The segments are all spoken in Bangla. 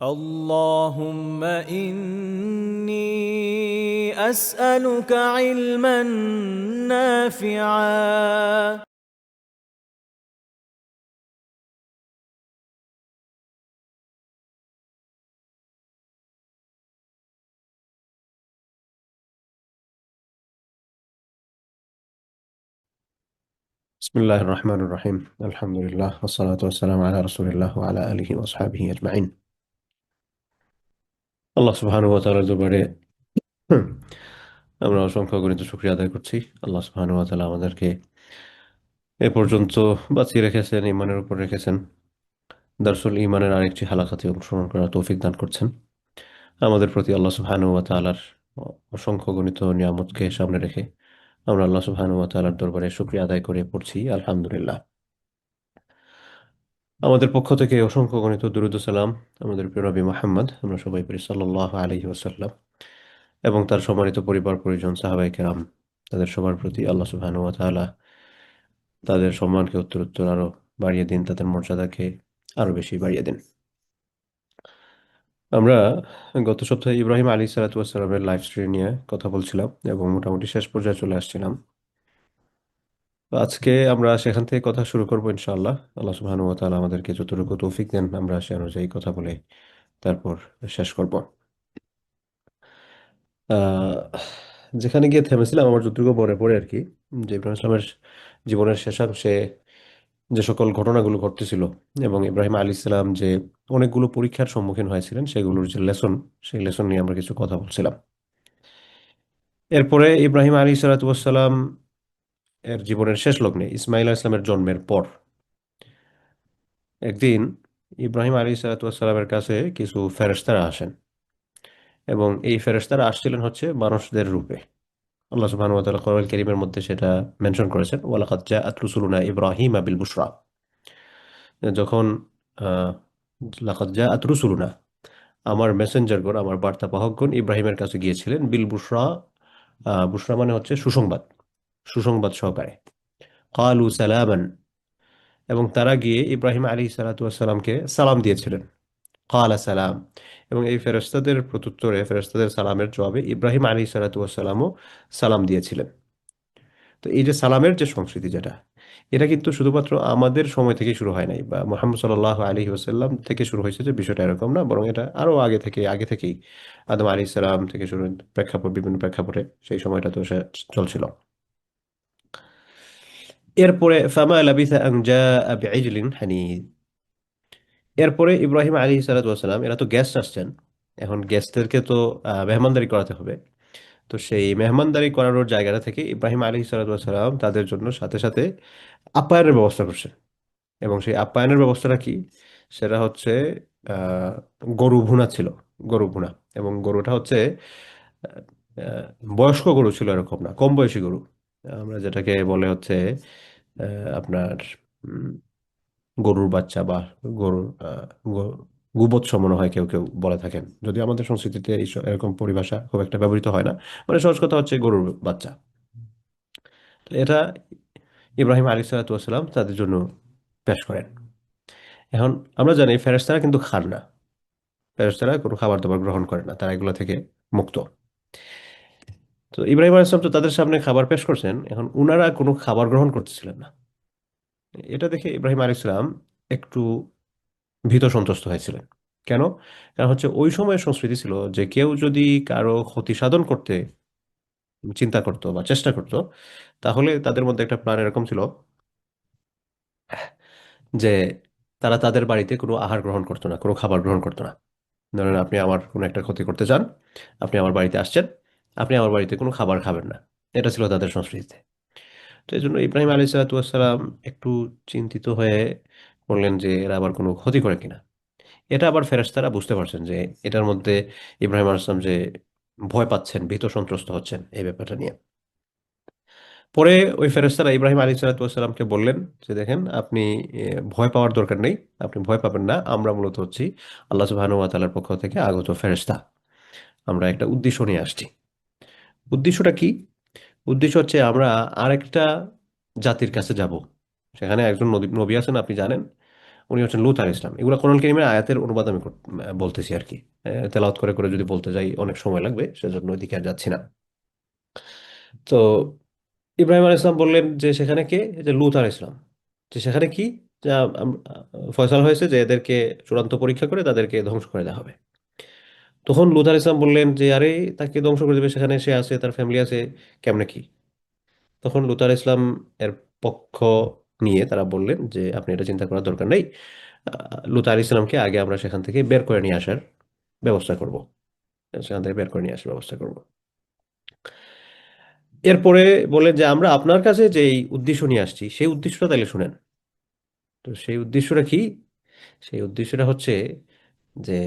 اللهم إني أسألك علما نافعا. بسم الله الرحمن الرحيم الحمد لله والصلاة والسلام على رسول الله وعلى آله وأصحابه أجمعين আল্লাহ সুবহানাহু ওয়া তাআলার দরবারে হুম, আমরা অসংখ্য গণিত শুকরিয়া আদায় করছি। আল্লাহ সুবহানাহু ওয়া তাআলা আমাদেরকে এ পর্যন্ত বাঁচিয়ে রেখেছেন, ইমানের উপর রেখেছেন, দারসুল ইমানের আরেকটি হালাকাতে অংশগ্রহণ করার তৌফিক দান করছেন। আমাদের প্রতি আল্লাহ সুবহানাহু ওয়া তাআলার অসংখ্য গণিত নিয়ামতকে সামনে রেখে আমরা আল্লাহ সুবহানাহু ওয়া তাআলার দরবারে শুকরিয়া আদায় করে পড়ছি আলহামদুলিল্লাহ। আমাদের পক্ষ থেকে অসংখ্য গণিত দুরূদ ও সালাম আমাদের প্রিয় নবী মুহাম্মদ, আমরা সবাই পড়ি সাল্লাল্লাহু আলাইহি ওয়াসাল্লাম, এবং তার সম্মানিত পরিবার পরিজন সাহাবায়ে কেরাম, তাদের সবার প্রতি আল্লাহ সুবহানাহু ওয়া তাআলা তাদের সম্মানকে উত্তরোত্তর আরো বাড়িয়ে দিন, তাদের মর্যাদাকে আরো বেশি বাড়িয়ে দিন। আমরা গত সপ্তাহে ইব্রাহিম আলাইহিস সালামের লাইফ স্টোরি নিয়ে কথা বলছিলাম এবং মোটামুটি শেষ পর্যায়ে চলে আসছিলাম। তো আজকে আমরা সেখান থেকে কথা শুরু করবো ইনশাআল্লাহ। আল্লাহ সুবহানাহু ওয়া তাআলা আমাদেরকে যতটুকু তৌফিক দেন আমরা সে অনুযায়ী কথা বলে তারপর শেষ করব। আহ, যেখানে গিয়ে থেমেছিলাম আমার যতটুকু মনে পড়ে আর কি, যে ইব্রাহিম ইসলামের জীবনের শেষাংশে যে সকল ঘটনাগুলো ঘটতেছিল এবং ইব্রাহিম আলী ইসলাম যে অনেকগুলো পরীক্ষার সম্মুখীন হয়েছিলেন সেগুলোর যে লেসন, সেই লেসন নিয়ে আমরা কিছু কথা বলছিলাম। এরপরে ইব্রাহিম আলী সালাতাম এর জীবনের শেষ লগ্নে ইসমাইল আলাইহিস সালামের জন্মের পর একদিন ইব্রাহিম আলী সালাতামের কাছে কিছু ফেরেশতারা আসেন এবং এই ফেরেশতারা আসছিলেন হচ্ছে মানুষদের রূপে। আল্লাহ সুবহানাহু ওয়া তাআলা কোরআনুল কারীমের মধ্যে সেটা মেনশন করেছেন, ওয়ালাকাদ জাআত রুসুলুনা ইব্রাহিমা বিল বুশরা। যখন আহ, লাকাদ জাআত রুসুলুনা, আমার মেসেঞ্জারগণ, আমার বার্তাবাহকগণ ইব্রাহিমের কাছে গিয়েছিলেন বিল বুশরা। বুশরা মানে হচ্ছে সুসংবাদ, সুসংবাদ সহকারে। কালু সালামান, এবং তারা গিয়ে ইব্রাহিম আলী সালাতামকে সালাম দিয়েছিলেন। কালা সালাম, এবং এই ফেরেশতাদের প্রত্যুত্তরে, ফেরেশতাদের সালামের জবাবে ইব্রাহিম আলী সালাতামও সালাম দিয়েছিলেন। তো এই যে সালামের যে সংস্কৃতি, যেটা এটা কিন্তু শুধুমাত্র আমাদের সময় থেকে শুরু হয় নাই, বা মুহাম্মদ সাল্লাল্লাহু আলাইহি ওয়াসাল্লাম থেকে শুরু হয়েছে, যে বিষয়টা এরকম না, বরং এটা আরো আগে থেকেই আদম আলাইহিস সালাম থেকে শুরু, বিভিন্ন প্রেক্ষাপটে সেই সময়টা তো সে চলছিল। এরপরে ফামা লাবিসা আন জাআ বিইজলিন হানিদ, এরপরে ইব্রাহিম আলাইহিস সালাতু ওয়াসালাম, এরা তো গেস্ট আসছেন, এখন গেস্টদেরকে তো মেহমানদারি করাতে হবে। তো সেই মেহমানদারি করানোর জায়গাটা থেকে ইব্রাহিম আলাইহিস সালাতু ওয়াসালাম তাদের জন্য সাথে সাথে আপ্যায়নের ব্যবস্থা করছেন। এবং সেই আপ্যায়নের ব্যবস্থাটা কি, সেটা হচ্ছে আহ, গরু ভুনা ছিল, গরু ভুনা। এবং গরুটা হচ্ছে আহ, আহ, বয়স্ক গরু ছিল, এরকম না, কম বয়সী গরু। আমরা যেটাকে বলে হচ্ছে আপনার উম, গরুর বাচ্চা বা গরুর গুবৎস মনে হয় কেউ কেউ বলে থাকেন, যদি আমাদের সংস্কৃতিতে এরকম পরিভাষা খুব একটা ব্যবহৃত হয় না। মানে সহজ কথা হচ্ছে গরুর বাচ্চা। তো এটা ইব্রাহিম আলী সাল্লাম তাদের জন্য পেশ করেন। এখন আমরা জানি ফেরেশতারা কিন্তু খান না, ফেরেশতারা কোনো খাবার দাবার গ্রহণ করে না, তারা এগুলো থেকে মুক্ত। তো ইব্রাহিম আলাইহিস সালাম তো তাদের সামনে খাবার পেশ করছেন, এখন উনারা কোনো খাবার গ্রহণ করতেছিলেন না। এটা দেখে ইব্রাহিম আলাইহিস সালাম একটু ভীত সন্ত্রস্ত হয়েছিলেন। কেন? কারণ হচ্ছে ওই সময়ের সংস্কৃতি ছিল যে কেউ যদি কারো ক্ষতি সাধন করতে চিন্তা করতো বা চেষ্টা করতো, তাহলে তাদের মধ্যে একটা প্ল্যান এরকম ছিল যে তারা তাদের বাড়িতে কোনো আহার গ্রহণ করতো না, কোনো খাবার গ্রহণ করতো না। ধরেন আপনি আমার কোনো একটা ক্ষতি করতে চান, আপনি আমার বাড়িতে আসছেন, আপনি আমার বাড়িতে কোনো খাবার খাবেন না। এটা ছিল তাদের সংস্কৃতিতে। তো এই জন্য ইব্রাহিম আলী সালাতাম একটু চিন্তিত হয়ে বললেন যে এরা আবার কোনো ক্ষতি করে কিনা। এটা আবার ফেরেশতারা বুঝতে পারছেন যে এটার মধ্যে ইব্রাহিম আলাইহিস সালাম যে ভয় পাচ্ছেন, ভীত সন্ত্রস্ত হচ্ছেন এই ব্যাপারটা নিয়ে। পরে ওই ফেরেশতারা ইব্রাহিম আলী সালাতামকে বললেন যে দেখেন আপনি ভয় পাওয়ার দরকার নেই, আপনি ভয় পাবেন না, আমরা মূলত হচ্ছি আল্লাহ সুবহানাহু ওয়া তাআলার পক্ষ থেকে আগত ফেরেশতা, আমরা একটা উদ্দেশ্য নিয়ে আসছি। উদ্দেশ্যটা কি? উদ্দেশ্য হচ্ছে আমরা আরেকটা জাতির কাছে যাব। সেখানে একজন নবী নবী আছেন, আপনি জানেন, উনি হচ্ছেন লূত আলাইহিস সালাম। এগুলো কোরআন কারীমের আয়াতের অনুবাদ আমি বলতেছি আর কি। তেলাওয়াত করে করে যদি বলতে যাই অনেক সময় লাগবে, সেজন্য ওইদিকে আর যাচ্ছি না। তো ইব্রাহিম আলাইহিস সালাম বললেন যে সেখানে কে, যে লূত আলাইহিস সালাম, যে সেখানে কি, যা ফয়সালা হয়েছে যে এদেরকে চূড়ান্ত পরীক্ষা করে তাদেরকে ধ্বংস করে দেওয়া হবে। তখন লূত আলাইহিস সালাম বললেন যে আরে, তাকে ধ্বংস করে দেবে, সেখানে সে আছে, তার ফ্যামিলি আছে, কেমনে কি? তখন লূত আলাইহিস সালাম এর পক্ষ নিয়ে তারা বললেন যে আপনি এটা চিন্তা করার দরকার নেই। লূত আলাইহিস সালামকে আগে আমরা সেখান থেকে বের করে নিয়ে আসার ব্যবস্থা করব, সেখান থেকে বের করে নিয়ে আসার ব্যবস্থা করব। এরপরে বললেন যে আমরা আপনার কাছে যে এই উদ্দেশ্য নিয়ে আসছি সেই উদ্দেশ্যটা তাহলে শুনেন। তো সেই উদ্দেশ্যটা কি? সেই উদ্দেশ্যটা হচ্ছে যে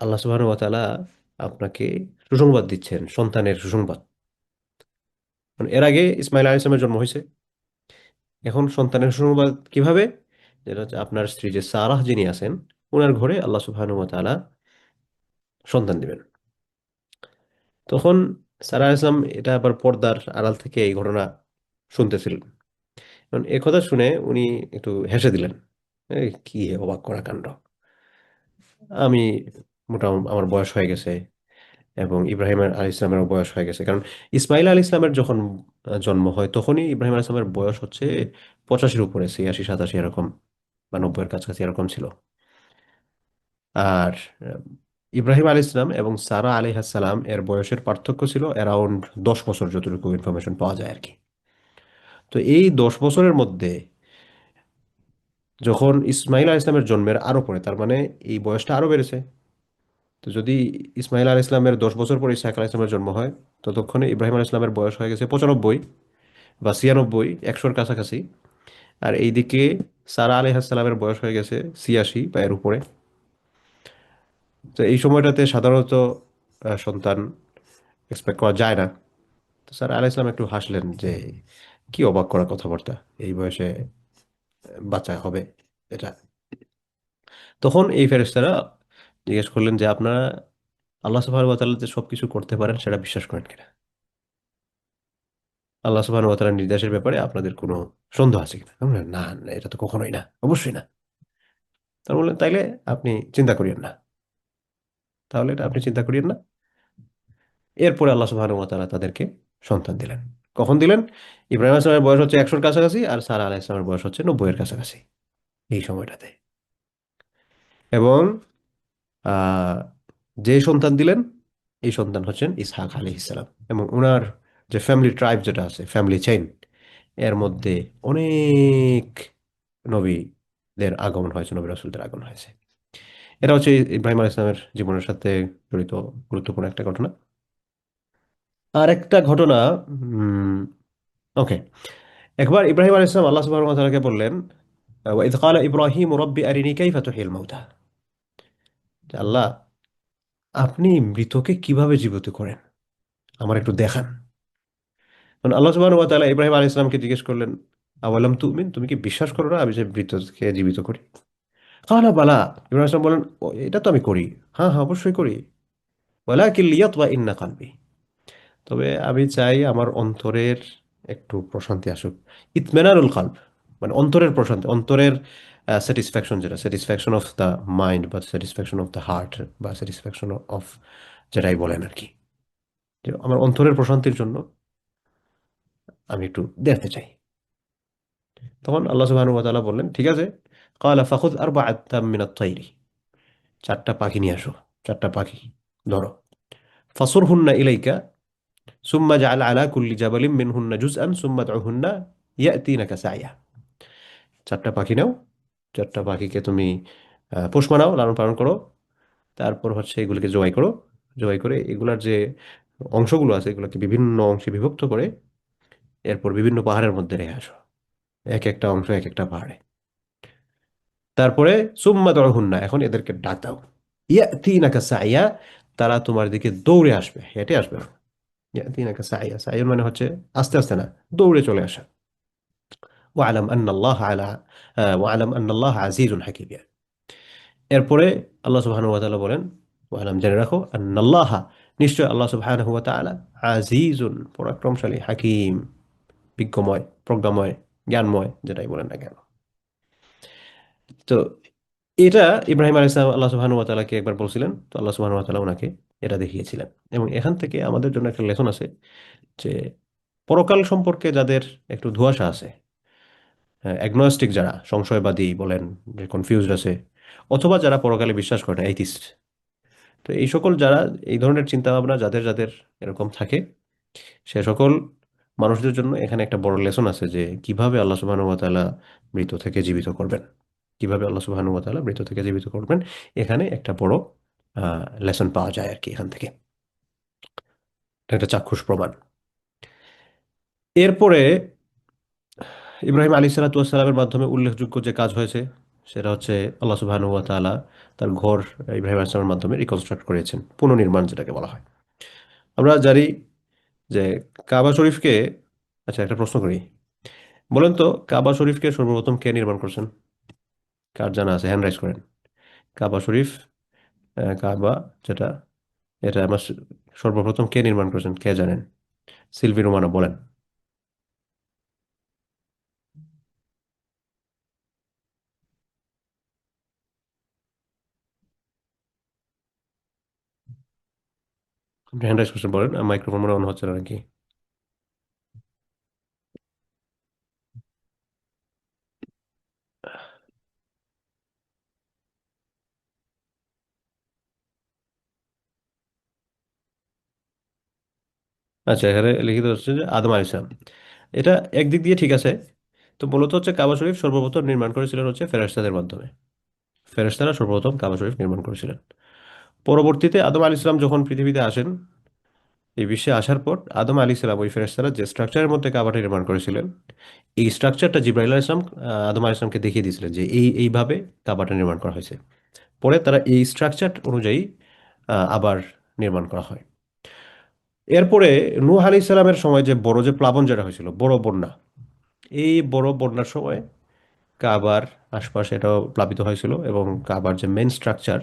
আল্লাহ সুবহানাহু ওয়া তাআলা আপনাকে সুসংবাদ দিচ্ছেন, সন্তানের সুসংবাদ। মানে এর আগে ইসমাইল আলাইহিস সালামের জন্ম হয়েছে, এখন সন্তানের সুসংবাদ কিভাবে? যেটা হচ্ছে আপনার স্ত্রী যে সারাহ যিনি আছেন, ওনার ঘরে আল্লাহ সুবহানাহু ওয়া তাআলা সন্তান দিবেন। তখন সারা ইসলাম এটা আবার পর্দার আড়াল থেকে এই ঘটনা শুনতেছিলেন। কারণ এ কথা শুনে উনি একটু হেসে দিলেন। কি অবাক করা কাণ্ড! আমি মোটামুটি আমার বয়স হয়ে গেছে, এবং ইব্রাহিম আলী ইসলামেরও বয়স হয়ে গেছে। কারণ ইসমাইল আলী ইসলামের যখন জন্ম হয় তখনই ইব্রাহিম আলী ইসলামের বয়স হচ্ছে 85-এর উপরে, 86-87 এরকম, বা 90-এর কাছাকাছি এরকম ছিল। আর ইব্রাহিম আলী ইসলাম এবং সারা আলাইহিস সালাম এর বয়সের পার্থক্য ছিল অ্যারাউন্ড 10 বছর, যতটুকু ইনফরমেশন পাওয়া যায় আর কি। তো এই 10 বছরের মধ্যে যখন ইসমাইল আলাইহিস ইসলামের জন্মের আরো পরে, তার মানে এই বয়সটা আরো বেড়েছে। তো যদি ইসমাইল আলাইহিস ইসলামের 10 বছর পরে ইসহাক আলাইহিস ইসলামের জন্ম হয়, ততক্ষণে ইব্রাহিম আলাইহিস ইসলামের বয়স হয়ে গেছে 95 বা 96, 100-র কাছাকাছি। আর এইদিকে সারা আলাইহিস সালামের বয়স হয়ে গেছে 86 বা এর উপরে। তো এই সময়টাতে সাধারণত সন্তান এক্সপেক্ট করা যায় না। তো স্যার আলাইহিস সালাম একটু হাসলেন যে কি অবাক করা কথাবার্তা, এই বয়সে বাচ্চা হবে এটা। তখন এই ফেরেশতারা জিজ্ঞেস করলেন যে আপনারা আল্লাহ সুবহানাহু ওয়া তাআলা যে সবকিছু করতে পারেন সেটা বিশ্বাস করেন কিনা? আল্লাহ সুবহানাহু ওয়া তাআলার নির্দেশের ব্যাপারে আপনাদের কোনো সন্দেহ আছে কিনা? আমরা বললাম, না না, এটা তো কখনোই না, অবশ্যই না। তারা বললেন তাইলে আপনি চিন্তা করিয়েন না, তাহলে এটা আপনি চিন্তা করিয়েন না। এরপরে আল্লাহ সুবহানাহু ওয়া তাআলা তাদেরকে সন্তান দিলেন। কখন দিলেন? ইব্রাহিম আলাইহিস সালামের বয়স হচ্ছে 100-র কাছাকাছি, আর সারা আলাইহিস সালামের বয়স হচ্ছে 90-এর কাছাকাছি, এই সময়টাতে। এবং আহ, যে সন্তান দিলেন, এই সন্তান হচ্ছেন ইসহাক আলাইহিস সালাম। এবং ওনার যে ফ্যামিলি ট্রাইব যেটা আছে, ফ্যামিলি চেইন, এর মধ্যে অনেক নবীদের আগমন হয়েছে, নবী রাসূলদের আগমন হয়েছে। এটা হচ্ছে ইব্রাহিম আলাইহিস সালামের জীবনের সাথে জড়িত গুরুত্বপূর্ণ একটা ঘটনা। আর একটা ঘটনা, ওকে, একবার ইব্রাহিম আলাইহিস সালাম আল্লাহ সুবহানাহু ওয়া তাআলাকে বললেন, ওয়াইদ ক্বালা ইব্রাহিম রব্বি আরিনি কাইফা তুহিল মাউতা, যে আল্লাহ, আপনি মৃতকে কিভাবে জীবিত করেন, আমার একটু দেখান। কারণ আল্লাহ সুবহানাহু ওয়া তাআলা ইব্রাহিম আলাইহিস সালামকে জিজ্ঞেস করলেন, আওয়ালাম তুমিন, তুমি কি বিশ্বাস করো না আমি যে মৃতকে জীবিত করি? কালা বালা, ইব্রাহিম আলাইহিস সালাম বলেন, "ও, এটা তো আমি করি, হ্যাঁ হ্যাঁ অবশ্যই করি। ওয়ালাকিন লিয়াতমাইন্না কলবি, তবে আমি চাই আমার অন্তরের একটু প্রশান্তি আসুক। ইতমেনানুল কলব, মানে অন্তরের প্রশান্তি, অন্তরের স্যাটিসফ্যাকশন, যেটা স্যাটিসফ্যাকশন অফ দ্য মাইন্ড বা স্যাটিসফ্যাকশন অফ দ্য হার্ট বা স্যাটিসফ্যাকশন অফ, যেটাই বলেন আর কি, যে আমার অন্তরের প্রশান্তির জন্য আমি একটু দেখতে চাই। তখন আল্লাহ সুবহানাহু ওয়া তাআলা বললেন, ঠিক আছে, ক্বালা ফাখুয আরবাআতাম মিনাত তায়রি, 4টা পাখি নিয়ে আসো, 4টা পাখি ধরো, ফাসুরহুন্না ইলাইকা সুম্মা জাআল আলা কুল্লি জাবালিন মিনহুন্না জুজআন সুম্মা দউহুন্না ইয়াতিনাকা সাইয়া। 4টা পাখি নাও, 4টা পাখিকে তুমি পোষ মানাও, লালন পালন করো, তারপর হচ্ছে এগুলিকে জবাই করো, জবাই করে এগুলার যে অংশগুলো আছে এগুলোকে বিভিন্ন অংশে বিভক্ত করে এরপর বিভিন্ন পাহাড়ের মধ্যে রেখে আসো, এক একটা অংশ এক একটা পাহাড়ে। তারপরে সুম্মা দউহুন্না, এখন এদেরকে ডাক দাও, ইয়াতিনাকা সাইয়া, তারা তোমার দিকে দৌড়ে আসবে, হেঁটে আসবে না। ইয়াতিনাকা সাইয়া, সাইয়া মানে হচ্ছে আস্তে আস্তে না, দৌড়ে চলে আসা। ওয়ালাম আন্নাল্লাহ আলা ওয়ালাম আন্নাল্লাহ আজিজুন হাকিম। এরপরে আল্লাহ সুবহানাহু ওয়া তাআলা বলেন, ওয়ালাম, জেনে রাখো, আন্নাল্লাহ, নিশ্চয় আল্লাহ সুবহানাহু ওয়া তাআলা, আজিজুন, পরাক্রমশালী, হাকিম, বিজ্ঞময়, প্রজ্ঞাময়, জ্ঞানময়, যেটাই বলেন না কেন। তো এটা ইব্রাহিম আলাইহিস সালাম আল্লাহ সুবহানাহু ওয়া তাআলাকে একবার বলছিলেন, তো আল্লাহ সুবহানাহু ওয়া তাআলা ওনাকে এটা দেখিয়েছিলেন। এবং এখান থেকে আমাদের জন্য একটা লেসন আছে যে পরকাল সম্পর্কে যাদের একটু ধোঁয়াশা আছে, অ্যাগনস্টিক যারা, সংশয়বাদী বলেন, যে কনফিউজড আছে, অথবা যারা পরকালে বিশ্বাস করে না, এইথিস্ট, তো এই সকল যারা এই ধরনের চিন্তা ভাবনা যাদের যাদের এরকম থাকে, সে সকল মানুষদের জন্য এখানে একটা বড় লেসন আছে যে কিভাবে আল্লাহ সুবহানাহু ওয়া তাআলা মৃত থেকে জীবিত করবেন, কিভাবে আল্লাহ সুবহানাহু ওয়া তাআলা মৃত থেকে জীবিত করবেন। এখানে একটা বড় লেসন পাওয়া যায় আর কি এখান থেকে। এটা একটা চাক্ষুষ প্রমাণ। এরপরে ইব্রাহিম আলী সালাতামের মাধ্যমে উল্লেখযোগ্য যে কাজ হয়েছে সেটা হচ্ছে আল্লাহ সুবহানাহু ওয়া তাআলা তার ঘর ইব্রাহিম আলাইহিস মাধ্যমে রিকনস্ট্রাক্ট করেছেন, পুনর্নির্মাণ যেটাকে বলা হয়। আমরা জানি যে কাবা শরীফকে, আচ্ছা একটা প্রশ্ন করি, বলেন তো কাবা শরীফকে সর্বপ্রথম কে নির্মাণ করছেন? কার জানা আছে? হ্যান্ড রাইজ করেন। কাবা শরীফ, কাবা যেটা, এটা আমার সর্বপ্রথম কে নির্মাণ করেছেন কে জানেন? সিলভি রোমানা বলেন। হ্যান্ড রাইজ করছেন বলেন, মাইক্রোফোন মনে অন হচ্ছে না নাকি? আচ্ছা, এখানে লিখিত হচ্ছে যে আদম আলাইহিস সালাম। এটা একদিক দিয়ে ঠিক আছে। তো মূলত হচ্ছে কাবা শরীফ সর্বপ্রথম নির্মাণ করেছিলেন হচ্ছে ফেরেশতাদের মাধ্যমে। ফেরেশতারা সর্বপ্রথম কাবা শরীফ নির্মাণ করেছিলেন। পরবর্তীতে আদম আলী ইসলাম যখন পৃথিবীতে আসেন, এই বিশ্বে আসার পর আদম আলী ইসলাম ওই ফেরেশতারা যে স্ট্রাকচারের মধ্যে কাবাটা নির্মাণ করেছিলেন, এই স্ট্রাকচারটা জিব্রাইল আলাইহিস সালাম আদম আলী ইসলামকে দেখিয়ে দিয়েছিলেন যে এইভাবে কাবাটা নির্মাণ করা হয়েছে। পরে তারা এই স্ট্রাকচার অনুযায়ী আবার নির্মাণ করা হয়। এরপরে নূহ আলী ইসলামের সময় যে বড় যে প্লাবন যেটা হয়েছিল, বড় বন্যা, এই বড় বন্যার সময় কাবার আশপাশে এটাও প্লাবিত হয়েছিল এবং কাবার যে মেইন স্ট্রাকচার,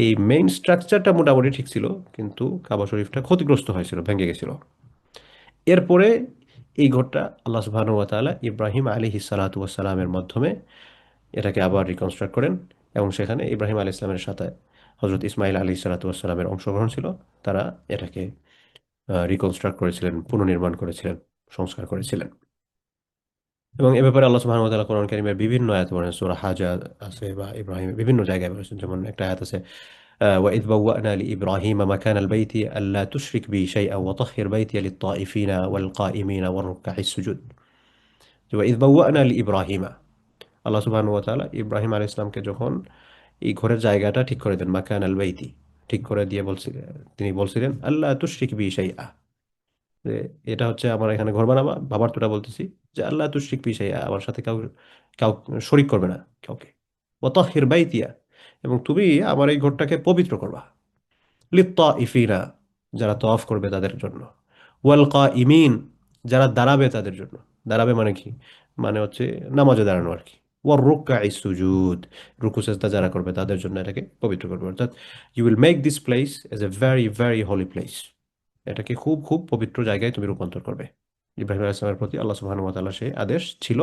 এই মেইন স্ট্রাকচারটা মোটামুটি ঠিক ছিল, কিন্তু কাবা শরীফটা ক্ষতিগ্রস্ত হয়েছিল, ভেঙে গেছিল। এরপরে এই ঘরটা আল্লাহ সুবহানাহু ওয়া তাআলা ইব্রাহিম আলাইহিস সালাতু ওয়াস সালামের মাধ্যমে এটাকে আবার রিকনস্ট্রাক্ট করেন। এবং সেখানে ইব্রাহিম আলাইহিস সালামের সাথে হযরত ইসমাইল আলাইহিস সালাতু ওয়াস সালামের অংশগ্রহণ ছিল। তারা এটাকে রিকনস্ট্রাক্ট করেছিলেন, পুনর্নির্মাণ করেছিলেন, সংস্কার করেছিলেন। এবং এ ব্যাপারে আল্লাহ সুবহানাহু ওয়া তাআলা কোরআন কারীমের বিভিন্ন আয়াত বলেন, সূরা হাজ আছে বা ইব্রাহিমের বিভিন্ন জায়গায় বলেছেন। যেমন একটা আয়াত আছে, وإذ بوأنا لإبراهيم مكان البيت ألا تشرك بي شيئا وطهر بيتي للطائفين والقائمين والركع السجود। وإذ بوأنا لإبراهيم, আল্লাহ সুবহানাহু ওয়া তাআলা ইব্রাহিম আলাইহিস সালামকে যখন এই ঘরের জায়গাটা ঠিক করে দেন, মাকান আল বাইতি, ঠিক করে দিয়ে বলছিলেন, তিনি বলছিলেন আল্লাহ তুশরিক বি শাইআ, যে এটা হচ্ছে আমার এখানে ঘর বানাবা, বাবার তোটা বলতেছি, যে আল্লাহ তুশরিক বি শাইআ, আমার সাথে কাউ কাউ শরিক করবে না কাউকে। ওয়া তাহির বাইতিয়া, এবং তুমি আমার এই ঘরটাকে পবিত্র করবা। লিত্তাইফিনা, যারা তওয়াফ করবে তাদের জন্য। ওয়াল কাইমিন, যারা দাঁড়াবে তাদের জন্য। দাঁড়াবে মানে কি? মানে হচ্ছে নামাজে দাঁড়ানো আর কি। ওয়ার রুকআই সুজুদ, রুকু সেজদা যারা করবে তাদের জন্য এটাকে পবিত্র করবে। অর্থাৎ you will make this place as a very very holy place, এটাকে খুব খুব পবিত্র জায়গায় তুমি রূপান্তর করবে। ইব্রাহিম আলাইহিস সালামের প্রতি আল্লাহ সুবহানাহু ওয়া তাআলার সেই আদেশ ছিল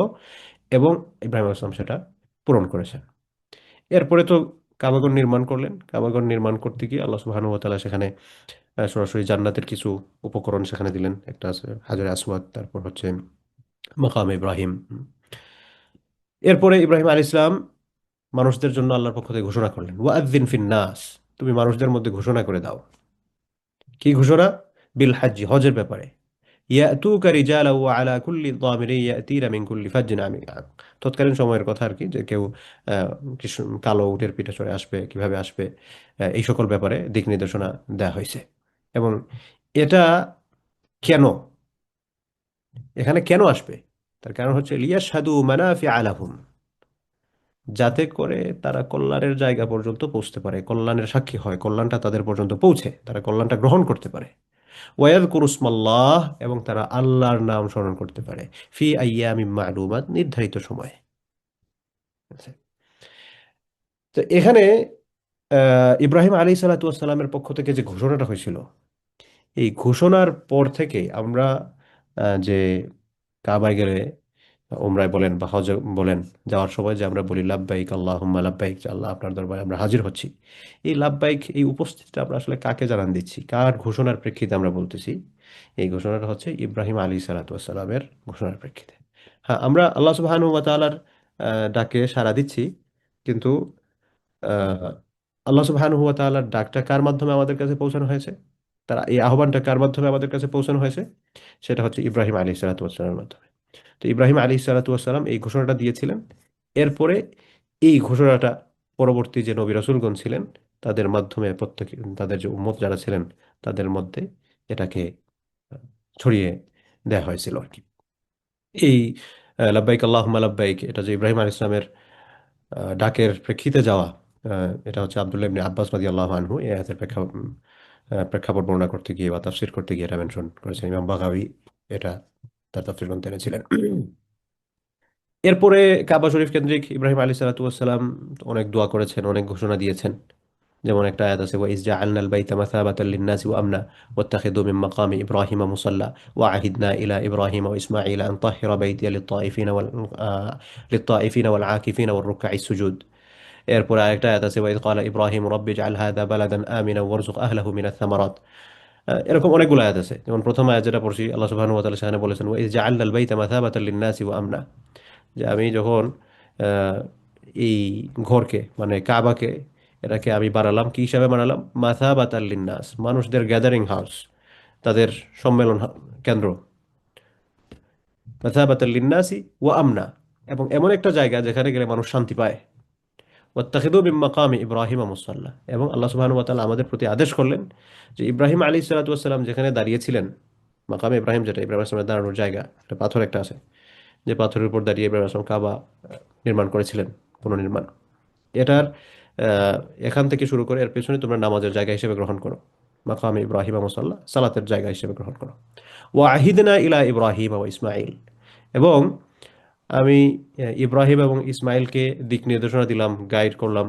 এবং ইব্রাহিম আলাইহিস সালাম সেটা পূরণ করেছেন। এরপরে তো কাবাগর নির্মাণ করলেন। কাবাগর নির্মাণ করতে গিয়ে আল্লাহ সুবহানাহু ওয়া তাআলা সেখানে সরাসরি জান্নাতের কিছু উপকরণ সেখানে দিলেন। একটা আছে হাজরে আসওয়াদ, তারপর হচ্ছে মাকাম ইব্রাহিম। এরপরে ইব্রাহিম আলাইহিস সালাম মানুষদের জন্য আল্লাহর পক্ষ থেকে ঘোষণা করলেন, ওয়াআযযিন ফিন নাস, তুমি মানুষদের মধ্যে ঘোষণা করে দাও। কি ঘোষণা? বিল হাজ্জি, হজের ব্যাপারে। ইয়াতুকা রিজালা ওয়া আলা কুল্লি দামিরি ইয়াতিনা মিন কুল্লি ফাজ্জিন আমিক। তৎকালীন সময়ের কথা আর কি, যে কেউ আহ, কালো উটের পিঠে চড়ে আসবে, কিভাবে আসবে, এই সকল ব্যাপারে দিক নির্দেশনা দেওয়া হয়েছে। এবং এটা কেন, এখানে কেন আসবে, তার কারণ হচ্ছে লিয়াশহাদু মানাফিআ লাহুম, যাতে করে তারা কল্যাণের জায়গা পর্যন্ত পৌঁছতে পারে, কল্যাণের সাক্ষী হয়, কল্যাণটা তাদের পর্যন্ত পৌঁছে, তারা কল্যাণটা গ্রহণ করতে পারে। ওয়ায়াযকুরু ইসমাল্লাহ, এবং তারা আল্লাহর নাম স্মরণ করতে পারে, ফি আইয়ামিম মা'লুমাত, নির্ধারিত সময়ে। আচ্ছা। তো এখানে ইব্রাহিম আলী সালাতু সালামের পক্ষ থেকে যে ঘোষণাটা হয়েছিল, এই ঘোষণার পর থেকে আমরা যে কাবায় গেলে উমরায় বলেন বা হজে বলেন, যাওয়ার সময় যে আমরা বলি লাব্বাইক আল্লাহুম্মা লাব্বাইক, যে আল্লাহ আপনার দরবারে আমরা হাজির হচ্ছি, এই লাব্বাইক, এই উপস্থিতিটা আমরা আসলে কাকে জানান দিচ্ছি, কার ঘোষণার প্রেক্ষিতে আমরা বলতেছি? এই ঘোষণাটা হচ্ছে ইব্রাহিম আলী সালাতু ওয়াসসালামের ঘোষণার প্রেক্ষিতে। হ্যাঁ, আমরা আল্লাহ সুবহানাহু ওয়া তাআলার ডাকে সাড়া দিচ্ছি, কিন্তু আহ, আল্লাহ সুবহানাহু ওয়া তাআলার ডাকটা কার মাধ্যমে আমাদের কাছে পৌঁছানো হয়েছে, তার এই আহ্বানটা কার মাধ্যমে আমাদের কাছে পৌঁছানো হয়েছে? সেটা হচ্ছে ইব্রাহিম আলী সালাতু ওয়াসসালামের মাধ্যমে। তো ইব্রাহিম আলী সালাতাম এই ঘোষণাটা দিয়েছিলেন। এরপরে এই ঘোষণাটা পরবর্তী যে নবী রাসূলগণ ছিলেন তাদের মাধ্যমে, প্রত্যেক তাদের যে উম্মত যারা ছিলেন তাদের মধ্যে এটাকে আহ, ছড়িয়ে দেওয়া হয়েছিল আর কি। এই লাব্বাইক আল্লাহুম্মা লাব্বাইক, এটা যে ইব্রাহিম আলী ইসলামের ডাকের প্রেক্ষিতে যাওয়া, এটা হচ্ছে আব্দুল্লাহ ইবনে আব্বাস রাদিয়াল্লাহু আনহু এই আয়াতের প্রেক্ষাপট বর্ণনা করতে গিয়ে বা তাফসীর করতে গিয়ে এটা মেনশন করেছেন। ইমাম বাগাবী এটা তার তাফসীর গ্রন্থে এনেছিলেন। এরপরে কাবা শরীফ কেন্দ্রিক ইব্রাহিম আলী সালাতাম অনেক দোয়া করেছেন, অনেক ঘোষণা দিয়েছেন। যেমন একটা আয়াত আছে, ওয়াইজ জাআলনাল বাইতা মাসাবাতাল লিন্নাসি ওয়া আমনা ওয়াত্তাখিযু মিন মাকামি ইব্রাহিমা মুসাল্লা ওয়া আহিদনা ইলা ইব্রাহিমা ওয়া ইসমাঈলা আন তাহহিরা বাইতিয়া লিত্তাইফিনা ওয়াল আকিফিনা ওয়ার রুকআইস সুজুদ। এরপরে আরেকটা আয়াত আছে, ওয়াইজ ক্বালা ইব্রাহিম রাব্বি ইজআল হাযা বালাদান আমিনা ওয়ারযুক আহলাহু মিনাথ থামারাত। এরকম অনেকগুলো আয়াত আছে। যেমন প্রথম আয়াত যেটা পড়ছি, আল্লাহ সুবহানাহু ওয়া তাআলা সেখানে বলেছেন, ওয়াইজ জাআলনাল বাইতা মাসাবাতাল লিন্নাসি ওয়া আমনা, যে আমি যখন আহ, এই ঘরকে মানে কাবাকে, এটাকে আমি বানালাম, কি হিসাবে বানালাম? মাথাবাতাল লিন্নাস, মানুষদের গ্যাদারিং হাউস, তাদের সম্মেলন কেন্দ্র। মাথাবাতাল লিন্নাসি ওয়া আমনা, এবং এমন একটা জায়গা যেখানে গেলে মানুষ শান্তি পায়। ওয়াত্তাখিযু মিন মাকামি ইব্রাহিমা মুসাল্লা, এবং আল্লাহ সুবহানাহু ওয়া তাআলা আমাদের প্রতি আদেশ করলেন যে ইব্রাহিম আলাইহিস সালাতু ওয়াস সালাম যেখানে দাঁড়িয়েছিলেন, মাকামে ইব্রাহিম, যেটা ইব্রাহিম আলাইহিস সালামের দাঁড়ানোর জায়গা, একটা পাথর একটা আছে, যে পাথরের উপর দাঁড়িয়ে ইব্রাহিম আলাইহিস সালাম কাবা নির্মাণ করেছিলেন, পুনর্নির্মাণ। এটার আহ, এখান থেকে শুরু করে এর পেছনে তোমরা নামাজের জায়গা হিসেবে গ্রহণ করো, মাকাম ইব্রাহিম মুসাল্লাহ সালাতের জায়গা হিসেবে গ্রহণ করো। ওয়া আহিদনা ইলা ইব্রাহিম ওয়া ইসমাইল, এবং আমি ইব্রাহিম এবং ইসমাইলকে দিক নির্দেশনা দিলাম, গাইড করলাম,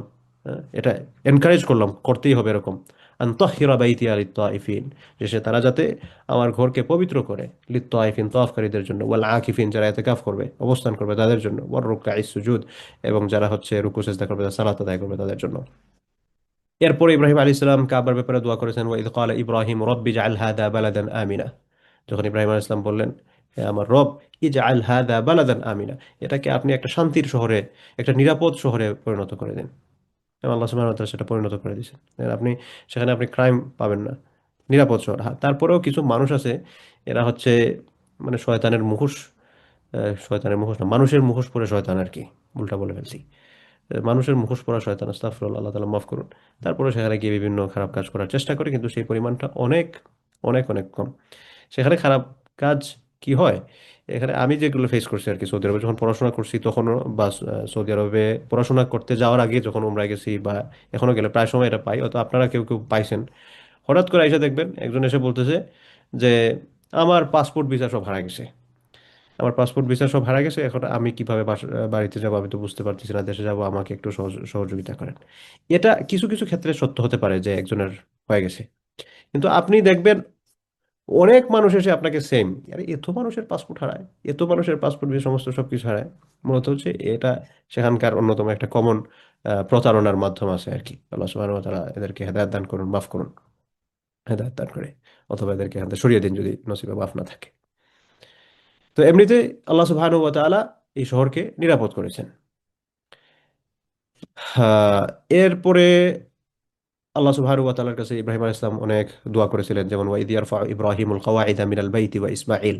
এটা এনকারেজ করলাম, করতেই হবে এরকম। আনতাহিরা বাইতিয়া লিত্তাইফিন, যে সে তারা যাতে আমার ঘরকে পবিত্র করে, লিত্তাইফিন তওয়াফকারীদের জন্য, ওয়াল আকিফিন যারা ইতিকাফ করবে, অবস্থান করবে তাদের জন্য, ওয়ার রুকআইস সুজুদ, এবং যারা হচ্ছে রুকু সেজদা করবে, যারা সালাত আদায় করবে তাদের জন্য। এরপরে ইব্রাহিম আলাইহিস সালাম কাবার ব্যাপারে দোয়া করেছেন, ওয়া ইয ক্বালা ইব্রাহিম রাব্বি ইজআল হাযা বালাদান আমিনা, যখন ইব্রাহিম আলাইহিস সালাম বললেন, হে আমার রব, ইজআল হাযা বালাদান আমিনা, এটাকে আপনি একটা শান্তির শহরে, একটা নিরাপদ শহরে পরিণত করে দিন। এবং আল্লাহ সুবহানাহু ওয়া তাআলা সেটা পরিণত করে দিয়েছেন। আপনি সেখানে আপনি ক্রাইম পাবেন না, নিরাপদ শহর। হ্যাঁ, তারপরেও কিছু মানুষ আছে, এরা হচ্ছে মানে শয়তানের মুখোশ, শয়তানের মুখোশ না, মানুষের মুখোশ পরে শয়তান আর কি, উল্টা বলে ফেলছি। মানুষের মুখোশ পরা শয়তান, আস্তাগফিরুল্লাহ, আল্লাহ তাআলা মাফ করুন। তারপরে সেখানে গিয়ে বিভিন্ন খারাপ কাজ করার চেষ্টা করে, কিন্তু সেই পরিমাণটা অনেক অনেক অনেক কম। সেখানে খারাপ কাজ কি হয়, এখানে আমি যেগুলো ফেস করছি আর কি, সৌদি আরবে যখন পড়াশোনা করছি তখনও, বা সৌদি আরবে পড়াশোনা করতে যাওয়ার আগে যখন উমরায় গেছি, বা এখনো গেলে প্রায় সময় এটা পাই, অত আপনারা কেউ কেউ পাইছেন। হঠাৎ করে এসে দেখবেন একজন এসে বলতেছে যে আমার পাসপোর্ট ভিসা সব হারা গেছে, আমার পাসপোর্ট ভিসা সব হারা গেছে, এখন আমি কিভাবে বাড়িতে যাবো, আমি তো বুঝতে পারতেছি না, দেশে যাবো, আমাকে একটু সহযোগিতা করেন। এটা কিছু কিছু ক্ষেত্রে সত্য হতে পারে যে একজনের হয়ে গেছে, কিন্তু আপনি দেখবেন অনেক মানুষ এসে আপনাকে সেম, আরে এত মানুষের পাসপোর্ট হারায়, এত মানুষের পাসপোর্ট ভিসা সমস্ত সবকিছু হারায়। মূলত হচ্ছে এটা সেখানকার অন্যতম একটা কমন প্রতারণার মাধ্যম আছে আর কি। আল্লাহ সুবহানাহু ওয়া তাআলা এদেরকে হেদায়েত দান করুন, মাফ করুন, হেদায়েত দান করে, অথবা এদেরকে এখান থেকে সরিয়ে দিন যদি নসিবে মাফ না থাকে। তো এমনিতে আল্লাহ সুবহানাহু ওয়া তাআলা এই শহরকে নিরাপদ করেছেন। হ্যাঁ, এরপরে আল্লাহ সুবহানাহু ওয়া তাআলার কাছে ইব্রাহিম আলাইহিস সালাম অনেক দোয়া করেছিলেন, যেমন ওয়া ইদ ইয়ারফাউ ইব্রাহিমুল কওয়াইদা মিনাল বাইতি ওয়া ইসমাঈল,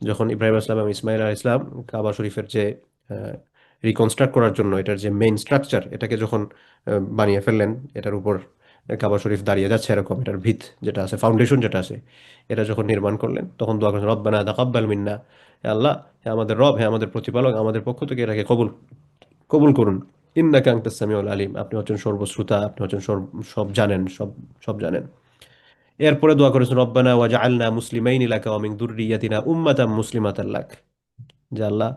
যখন ইব্রাহিম আসলাম এবং ইসমাইল আলাইহিস ইসলাম কাবা শরীফের যে রিকনস্ট্রাক্ট করার জন্য এটার যে মেইন স্ট্রাকচার, এটাকে যখন বানিয়ে ফেললেন, এটার উপর কাবা শরীফ দাঁড়িয়ে যাচ্ছে এরকম, এটার ভিত যেটা আছে, ফাউন্ডেশন যেটা আছে, এটা যখন নির্মাণ করলেন, তখন দোয়া করেন, রব্বানা তাকাব্বাল মিন্না, হে আল্লাহ, হে আমাদের রব, হে আমাদের প্রতিপালক, আমাদের পক্ষ থেকে এটাকে কবুল কবুল করুন। ইন্নাকা আনতাস সামিউল আলিম, আপনি হচ্ছেন সর্বশ্রোতা, আপনি হচ্ছেন সব জানেন, সব সব জানেন। এরপরে দোয়া করেছেন, রব্বানা ওয়াজআলনা মুসলিমাইনি লাকা ওয়া মিন যুররিয়াতিনা উম্মাতাম মুসলিমাতান লাক, যে আল্লাহ,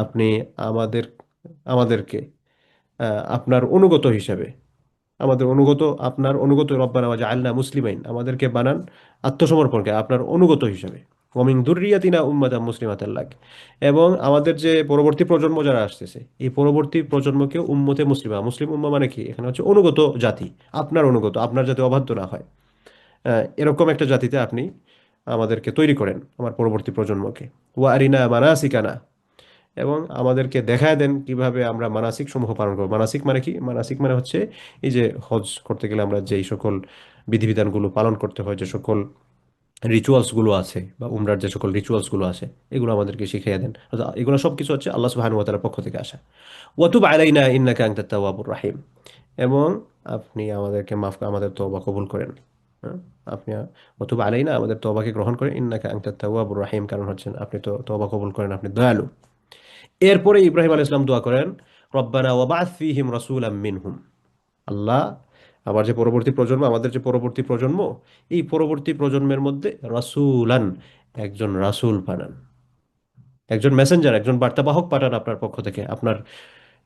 আপনি আমাদের আমাদেরকে আপনার অনুগত হিসেবে, আমাদের অনুগত, আপনার অনুগত, রব্বানা ওয়াজআলনা মুসলিমাইন, আমাদেরকে বানান আত্মসমর্পণকে আপনার অনুগত হিসেবে। ওমিন দুর্রিয়াতিনা উম্মাতাম মুসলিমাতাল লাক, এবং আমাদের যে পরবর্তী প্রজন্ম যারা আসতেছে, এই পরবর্তী প্রজন্মকে উম্মতে মুসলিমা, মুসলিম উম্মা মানে কি, এখানে হচ্ছে অনুগত জাতি, আপনার অনুগত, আপনার যাতে অবাধ্য না হয়, এরকম একটা জাতিতে আপনি আমাদেরকে তৈরি করেন, আমার পরবর্তী প্রজন্মকে। ওয়া আরিনা মানাসিকানা, এবং আমাদেরকে দেখায় দেন কিভাবে আমরা মানাসিক সমূহ পালন করবো। মানাসিক মানে কি? মানাসিক মানে হচ্ছে এই যে হজ করতে গেলে আমরা যেই সকল বিধিবিধানগুলো পালন করতে হয়, যে সকল রিচুয়ালস গুলো আছে, বা উমরার যে সকল রিচুয়ালস গুলো আছে, এগুলো আমাদেরকে শিখিয়ে দেন। এগুলো সবকিছু হচ্ছে আল্লাহ সুবহানাহু ওয়া তাআলার পক্ষ থেকে আসা। ওয়াতুব আলাইনা ইন্নাকা আনতাত তাওয়াবুর রাহিম, এবং আপনি আমাদেরকে আমাদের তওবা কবুল করেন। হ্যাঁ? আপনি ওয়াতুব আলাইনা, আমাদের তওবাকে গ্রহণ করেন, ইন্নাকা আনতাত তাওয়াবুর রাহিম, কারণ হচ্ছেন আপনি তো তওবা কবুল করেন, আপনি দয়ালু। এরপরে ইব্রাহিম আলাইহিস সালাম দোয়া করেন, রব্বানা ওয়াবআথ ফীহিম রাসূলাম মিনহুম, আল্লাহ, আবার যে পরবর্তী প্রজন্ম, আমাদের যে পরবর্তী প্রজন্ম, এই পরবর্তী প্রজন্মের মধ্যে রাসূলান, একজন রাসূল পাঠান, একজন মেসেঞ্জার, একজন বার্তাবাহক পাঠান আপনার পক্ষ থেকে। আপনার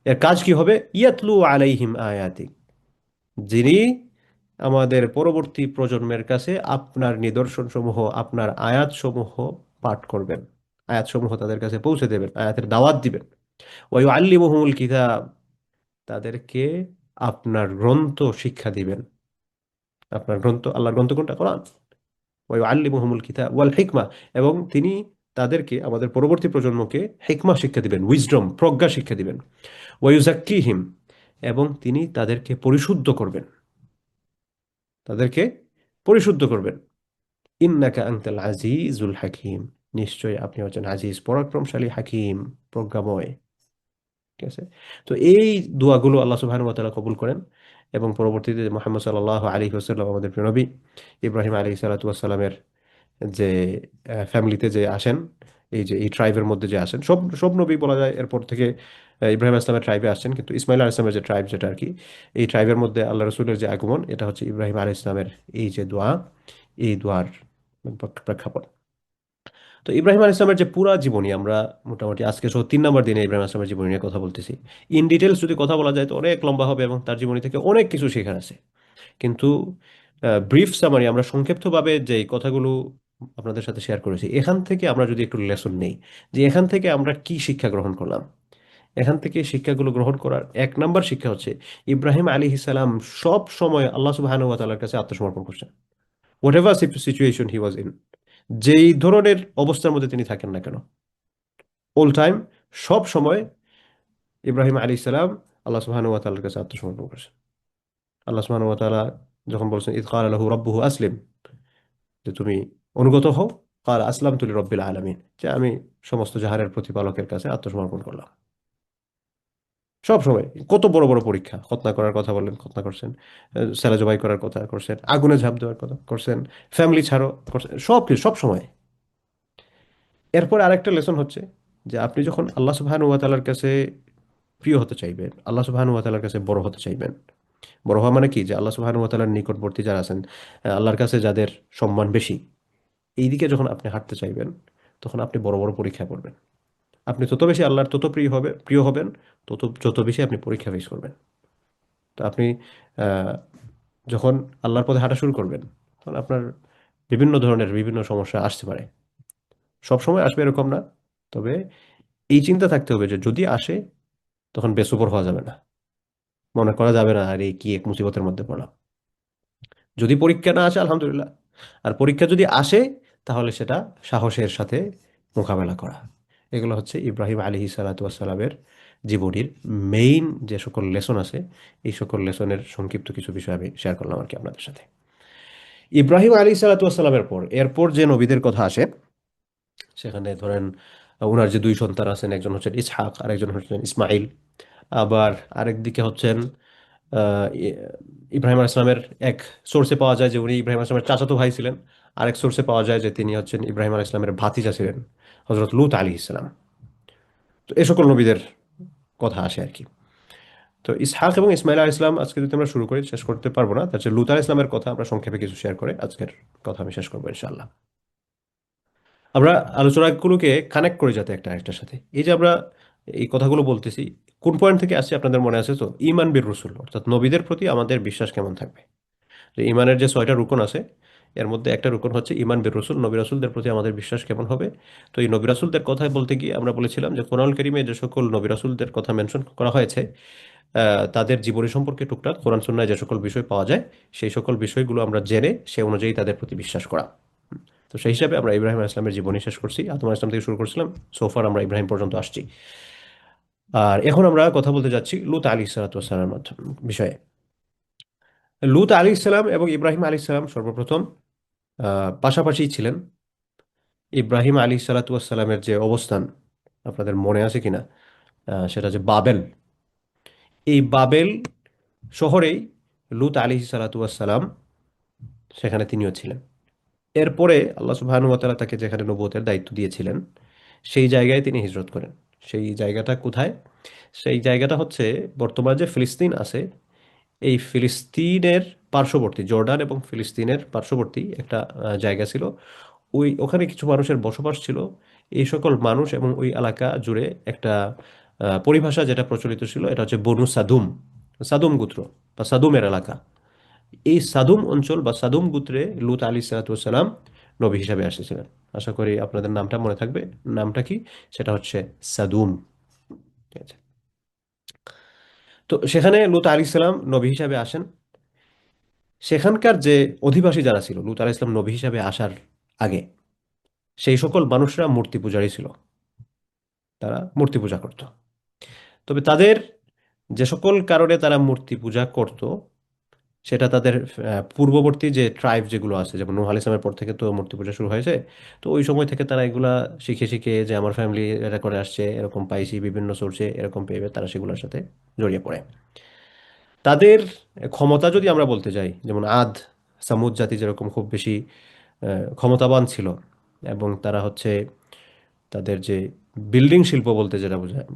এর কাজ কি হবে? ইয়াতলু আলাইহিম আয়াতি, যিনি আমাদের পরবর্তী প্রজন্মের কাছে আপনার নিদর্শন সমূহ, আপনার আয়াত সমূহ পাঠ করবেন, আয়াত সমূহ তাদের কাছে পৌঁছে দেবেন, আয়াতের দাওয়াত দিবেন। ওয়ায়ুআল্লিমুহুমুল কিতাব, তাদেরকে আপনার গ্রন্থ শিক্ষা দিবেন। আপনার গ্রন্থ, আল্লাহর গ্রন্থ কোনটা? কোরআন। ওয়ায়ুআল্লিমুহুমুল কিতাব ওয়াল হিকমা, এবং তিনি তাদেরকে, আমাদের পরবর্তী প্রজন্মকে হিকমা শিক্ষা দিবেন, উইজডম, প্রজ্ঞা শিক্ষা দিবেন। ওয়ায়ুজাক্কিহিম, এবং তিনি তাদেরকে পরিশুদ্ধ করবেন, তাদেরকে পরিশুদ্ধ করবেন। ইন্নাকা আনতাল আজিজুল হাকিম, নিশ্চয়ই আপনি হচ্ছেন আজিজ, পরাক্রমশালী, হাকিম, প্রজ্ঞাময়। ঠিক আছে? তো এই দোয়াগুলো আল্লাহ সুবহানাহু ওয়া তাআলা কবুল করেন, এবং পরবর্তীতে মুহাম্মদ সাল্লাল্লাহু আলাইহি ওয়াসাল্লাম, আমাদের প্রিয় নবী ইব্রাহিম আলাইহিস সালাতু ওয়াস সালামের যে ফ্যামিলিতে যে আসেন, এই যে এই ট্রাইবের মধ্যে যে আসেন, সব সব নবী বলা যায় এরপর থেকে ইব্রাহিম ইসলামের ট্রাইবে আসছেন, কিন্তু ইসমাইল আলাইহিস সালামের যে ট্রাইব, যেটা আর কি, এই ট্রাইবের মধ্যে আল্লাহ রসুলের যে আগমন, এটা হচ্ছে ইব্রাহিম আলাইহিস সালামের এই যে দোয়া, এই দোয়ার প্রেক্ষাপট। তো ইব্রাহিম আলাইহিস সালামের যে পুরা জীবনী, আমরা মোটামুটি আজকে সহ 3 নম্বর দিনে ইব্রাহিম আলাইহিস সালামের জীবনী নিয়ে কথা বলতেছি। ইন ডিটেলস যদি কথা বলা যায় তো অনেক লম্বা হবে, এবং তার জীবনী থেকে অনেক কিছু শেখার আছে। কিন্তু ব্রিফ সামারি, আমরা সংক্ষিপ্তভাবে যে কথাগুলো আপনাদের সাথে শেয়ার করেছি, এখান থেকে আমরা যদি একটু লেসন নেই, যে এখান থেকে আমরা কি শিক্ষা গ্রহণ করলাম। এখান থেকে শিক্ষাগুলো গ্রহণ করার 1 নম্বর শিক্ষা হচ্ছে, ইব্রাহিম আলাইহিস সালাম সব সময় আল্লাহ সুবহানাহু ওয়া তাআলার কাছে আত্মসমর্পণ করছেন। What ever situation he was in, যেই ধরনের অবস্থার মধ্যে তিনি থাকেন না কেন, অল টাইম, সব সময় ইব্রাহিম আলাইহিস সালাম আল্লাহ সুবহানাহু ওয়া তাআলার কাছে আত্মসমর্পণ করেছেন। আল্লাহ সুবহানাহু ওয়া তাআলা যখন বলছেন, ইয ক্বালা লাহু রাব্বুহু আসলিম, যে তুমি অনুগত হও, ক্বালা আসলামতু লিরাব্বিল আলামিন, যে আমি সমস্ত জাহানের প্রতিপালকের কাছে আত্মসমর্পণ করলাম। সব সময় কত বড় বড় পরীক্ষা, খতনা করার কথা বললেন, খতনা করছেন, সেলা জবাই করার কথা করছেন, আগুনে ঝাঁপ দেওয়ার কথা করছেন, ফ্যামিলি ছাড়ো করছেন, সব কিছু সব সময়। এরপর আরেকটা লেসন হচ্ছে, যে আপনি যখন আল্লাহ সুবহানাহু ওয়া তাআলার কাছে প্রিয় হতে চাইবেন, আল্লাহ সুবহানাহু ওয়া তাআলার কাছে বড় হতে চাইবেন, বড় হওয়া মানে কি, যে আল্লাহ সুবহানাহু ওয়া তাআলার নিকটবর্তী যারা আছেন, আল্লাহর কাছে যাদের সম্মান বেশি, এই দিকে যখন আপনি হাঁটতে চাইবেন, তখন আপনি বড় বড় পরীক্ষায় পড়বেন। আপনি তত বেশি আল্লাহর তত প্রিয় হবেন, যত বেশি আপনি পরীক্ষা ফেস করবেন। তো আপনি আহ, যখন আল্লাহর পথে হাঁটা শুরু করবেন, তখন আপনার বিভিন্ন ধরনের বিভিন্ন সমস্যা আসতে পারে। সব সময় আসবে এরকম না, তবে এই চিন্তা থাকতে হবে যে যদি আসে, তখন বেসুবর হওয়া যাবে না, মনে করা যাবে না আর এই কি এক মুসিবতের মধ্যে পড়লাম। যদি পরীক্ষা না আসে, আলহামদুলিল্লাহ। আর পরীক্ষা যদি আসে, তাহলে সেটা সাহসের সাথে মোকাবেলা করা। এগুলো হচ্ছে ইব্রাহিম আলাইহিস সালাতু ওয়াস সালামের জীবনীর মেইন যে সকল লেসন আছে, এই সকল লেসনের সংক্ষিপ্ত কিছু বিষয় আমি শেয়ার করলাম আর কি আপনাদের সাথে। ইব্রাহিম আলাইহিস সালাতু ওয়াস সালামের পর এরপর যে নবীদের কথা আসে, সেখানে ধরেন ওনার যে 2 সন্তান আছেন, একজন হচ্ছেন ইসহাক আর একজন হচ্ছেন ইসমাইল। আবার আরেক দিকে হচ্ছেন ইব্রাহিম আলাইহিস সালামের এক সোর্সে পাওয়া যায় যে উনি ইব্রাহিম আলাইহিস সালামের চাচাতো ভাই ছিলেন। আরেক সোর্সে পাওয়া যায় যে তিনি হচ্ছেন ইব্রাহিম আলাইহিস সালামের ভাতিজা ছিলেন, হযরত লূত আলাইহিস সালাম। তো এই সকল নবীদের কথা আসে আর কি। তো ইসহাক এবং ইসমাইল আলাইহিস সালাম আজকে যদি আমরা শুরু করি, শেষ করতে পারবো না, তার চেয়ে লূত আলাইহিস সালামের কথা আমরা সংক্ষেপে কিছু শেয়ার করে আজকের কথা আমি শেষ করবো ইনশাআল্লাহ। আমরা আলোচনাগুলোকে কানেক্ট করি যাতে একটা আরেকটার সাথে। এই যে আমরা এই কথাগুলো বলতেছি, কোন পয়েন্ট থেকে আসছে আপনাদের মনে আছে তো? ঈমান বির রসুল, অর্থাৎ নবীদের প্রতি আমাদের বিশ্বাস কেমন থাকবে। তো ঈমানের যে 6টা রুকন আছে, এর মধ্যে একটা রুকন হচ্ছে ইমান বির রসুল, নবী রাসূলদের প্রতি আমাদের বিশ্বাস কেমন হবে। তো এই নবী রাসূলদের কথা বলতে গিয়ে আমরা বলেছিলাম যে কোরআনুল কারীমে যে সকল নবী রাসূলদের কথা মেনশন করা হয়েছে, তাদের জীবনী সম্পর্কে টুকটাক কোরআন সুন্নাহয় যে সকল বিষয় পাওয়া যায়, সেই সকল বিষয়গুলো আমরা জেনে সে অনুযায়ী তাদের প্রতি বিশ্বাস করা। তো সেই হিসাবে আমরা ইব্রাহিম আলাইহিস সালামের জীবনী শেষ করছি, আদম আলাইহিস সালাম থেকে শুরু করছিলাম, সোফার আমরা ইব্রাহিম পর্যন্ত আসছি। আর এখন আমরা কথা বলতে যাচ্ছি লূত আলাইহিস সালাতু ওয়াস সালামের বিষয়ে। লূত আলাইহিস সালাম এবং ইব্রাহিম আলাইহিস সালাম সর্বপ্রথম পাশাপাশি ছিলেন। ইব্রাহিম আলী সালামের যে অবস্থান আপনাদের মনে আছে কিনা, সেটা যে বাবেল, এই বাবেল শহরেই লূত আলী সালাম সেখানে তিনিও ছিলেন। এরপরে আল্লাহ সুবহানাহু ওয়া তাআলা তাকে যেখানে নবুয়তের দায়িত্ব দিয়েছিলেন সেই জায়গায় তিনি হিজরত করেন। সেই জায়গাটা কোথায়? সেই জায়গাটা হচ্ছে বর্তমান যে ফিলিস্তিন আছে, এই ফিলিস্তিনের পার্শ্ববর্তী, জর্ডান এবং ফিলিস্তিনের পার্শ্ববর্তী একটা জায়গা ছিল। ওখানে কিছু মানুষের বসবাস ছিল। এই সকল মানুষ এবং ওই এলাকা জুড়ে একটা পরিভাষা যেটা প্রচলিত ছিল, এটা হচ্ছে বনু সাদুম, সাদুম গোত্র বা সাদুমের এলাকা। এই সাদুম অঞ্চল বা সাদুম গোত্রে লূত আলাইহিস সালাম নবী হিসাবে এসেছিলেন। আশা করি আপনাদের নামটা মনে থাকবে। নামটা কি? সেটা হচ্ছে সাদুম। ঠিক আছে। তো সেখানে লূত আলাইহিস সালাম নবী হিসাবে আসেন। সেখানকার যে অধিবাসী যারা ছিল লূত আলাইহিস সালাম নবী হিসাবে আসার আগে, সেই সকল মানুষরা মূর্তি পূজারী ছিল, তারা মূর্তি পূজা করত। তবে তাদের যে সকল কারণে তারা মূর্তি পূজা করত, সেটা তাদের পূর্ববর্তী যে ট্রাইব যেগুলো আছে, যেমন নূহ আলাইহিস সালামের পর থেকে তো মূর্তি পূজা শুরু হয়েছে। তো ওই সময় থেকে তারা এগুলা শিখে শিখে, যে আমার ফ্যামিলি এটা করে আসছে, এরকম পাইছি বিভিন্ন সোর্সে, এরকম পেয়ে তারা সেগুলোর সাথে জড়িয়ে পড়ে। তাদের ক্ষমতা যদি আমরা বলতে যাই, যেমন আদ সামুদ জাতি যেরকম খুব বেশি ক্ষমতাবান ছিল, এবং তারা হচ্ছে তাদের যে বিল্ডিং শিল্প বলতে যেটা বোঝায়,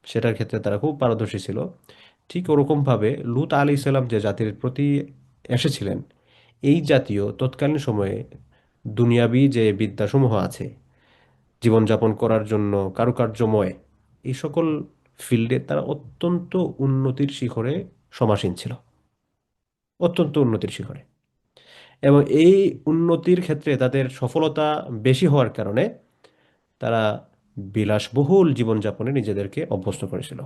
সেটার ক্ষেত্রে তারা খুব পারদর্শী ছিল। ঠিক ওরকমভাবে লূত আলাইহিস সালাম যে জাতির প্রতি এসেছিলেন, এই জাতীয় তৎকালীন সময়ে দুনিয়াবি যে বিদ্যাসমূহ আছে জীবনযাপন করার জন্য, কারুকার্যময়, এই সকল ফিল্ডে তারা অত্যন্ত উন্নতির শিখরে সমাসীন ছিল, অত্যন্ত উন্নতির শিখরে। এবং এই উন্নতির ক্ষেত্রে তাদের সফলতা বেশি হওয়ার কারণে তারা বিলাসবহুল জীবনযাপনে নিজেদেরকে অভ্যস্ত করেছিল।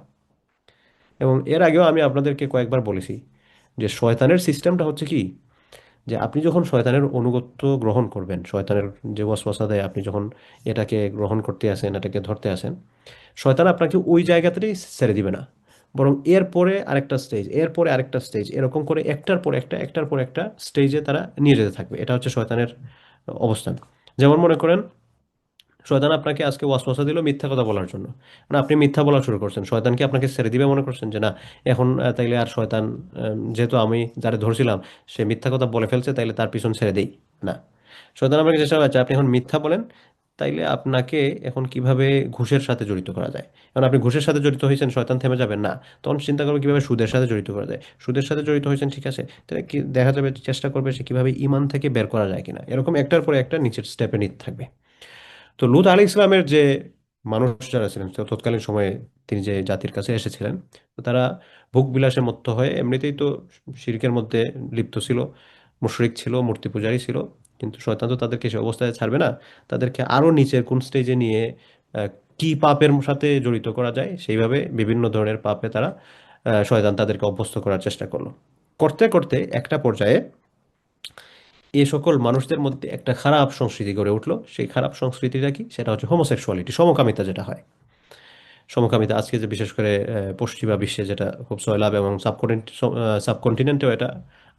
এবং এর আগেও আমি আপনাদেরকে কয়েকবার বলেছি যে শয়তানের সিস্টেমটা হচ্ছে কি, যে আপনি যখন শয়তানের অনুগত্য গ্রহণ করবেন, শয়তানের যে ওয়াসওয়াসা দেয়, আপনি যখন এটাকে গ্রহণ করতে আসেন, এটাকে ধরতে আসেন, শয়তান আপনাকে ওই জায়গাতেই ছেড়ে দিবে না, বরং এরপরে আরেকটা স্টেজ, এরপরে আরেকটা স্টেজ, এরকম করে একটার পর একটা, একটার পর একটা স্টেজে তারা নিয়ে যেতে থাকবে। এটা হচ্ছে শয়তানের অবস্থান। যেমন মনে করেন, শয়তান আপনাকে আজকে ওয়াসওয়াসা দিল মিথ্যা কথা বলার জন্য, মানে আপনি মিথ্যা বলা শুরু করছেন, শয়তান কি আপনাকে ছেড়ে দিবে মনে করছেন? যে না, এখন তাইলে আর শয়তান, যেহেতু আমি যারে ধরছিলাম সে মিথ্যা কথা বলে ফেলছে, তাইলে তার পিছন ছেড়ে দেই? না, শয়তান আপনাকে চেষ্টা করছে আপনি এখন মিথ্যা বলেন, তাইলে আপনাকে এখন কিভাবে ঘুষের সাথে জড়িত করা যায়। এখন আপনি ঘুষের সাথে জড়িত হয়েছেন, শয়তান থেমে যাবেন না, তখন চিন্তা করবে কিভাবে সুদের সাথে জড়িত করা যায়। সুদের সাথে জড়িত হয়েছেন, ঠিক আছে, তাহলে কি দেখা যাবে, চেষ্টা করবে সে কিভাবে ইমান থেকে বের করা যায় কিনা, এরকম একটার পরে একটা নিচের স্টেপে নিতে থাকবে। তো লূত আলী ইসলামের যে মানুষ যারা ছিলেন, তো তৎকালীন সময়ে তিনি যে জাতির কাছে এসেছিলেন, তো তারা ভোগ বিলাসে মত্ত হয়ে এমনিতেই তো শিরকের মধ্যে লিপ্ত ছিল, মুশরিক ছিল, মূর্তি পূজারী ছিল। কিন্তু শয়তান তো তাদেরকে সে অবস্থায় ছাড়বে না, তাদেরকে আরো নিচের কোন স্টেজে নিয়ে আহ, কি পাপের সাথে জড়িত করা যায়, সেইভাবে বিভিন্ন ধরনের পাপে তারা, শয়তান তাদেরকে অভ্যস্ত করার চেষ্টা করলো। করতে করতে একটা পর্যায়ে এই সকল মানুষদের মধ্যে একটা খারাপ সংস্কৃতি গড়ে উঠলো। সেই খারাপ সংস্কৃতিটা কি? সেটা হচ্ছে হোমোসেক্সুয়ালিটি, সমকামিতা যেটা হয়। সমকামিতা আজকে যে বিশেষ করে পশ্চিমা বিশ্বে যেটা খুব সয়লাব, এবং সাবকন্টিনেন্টেও এটা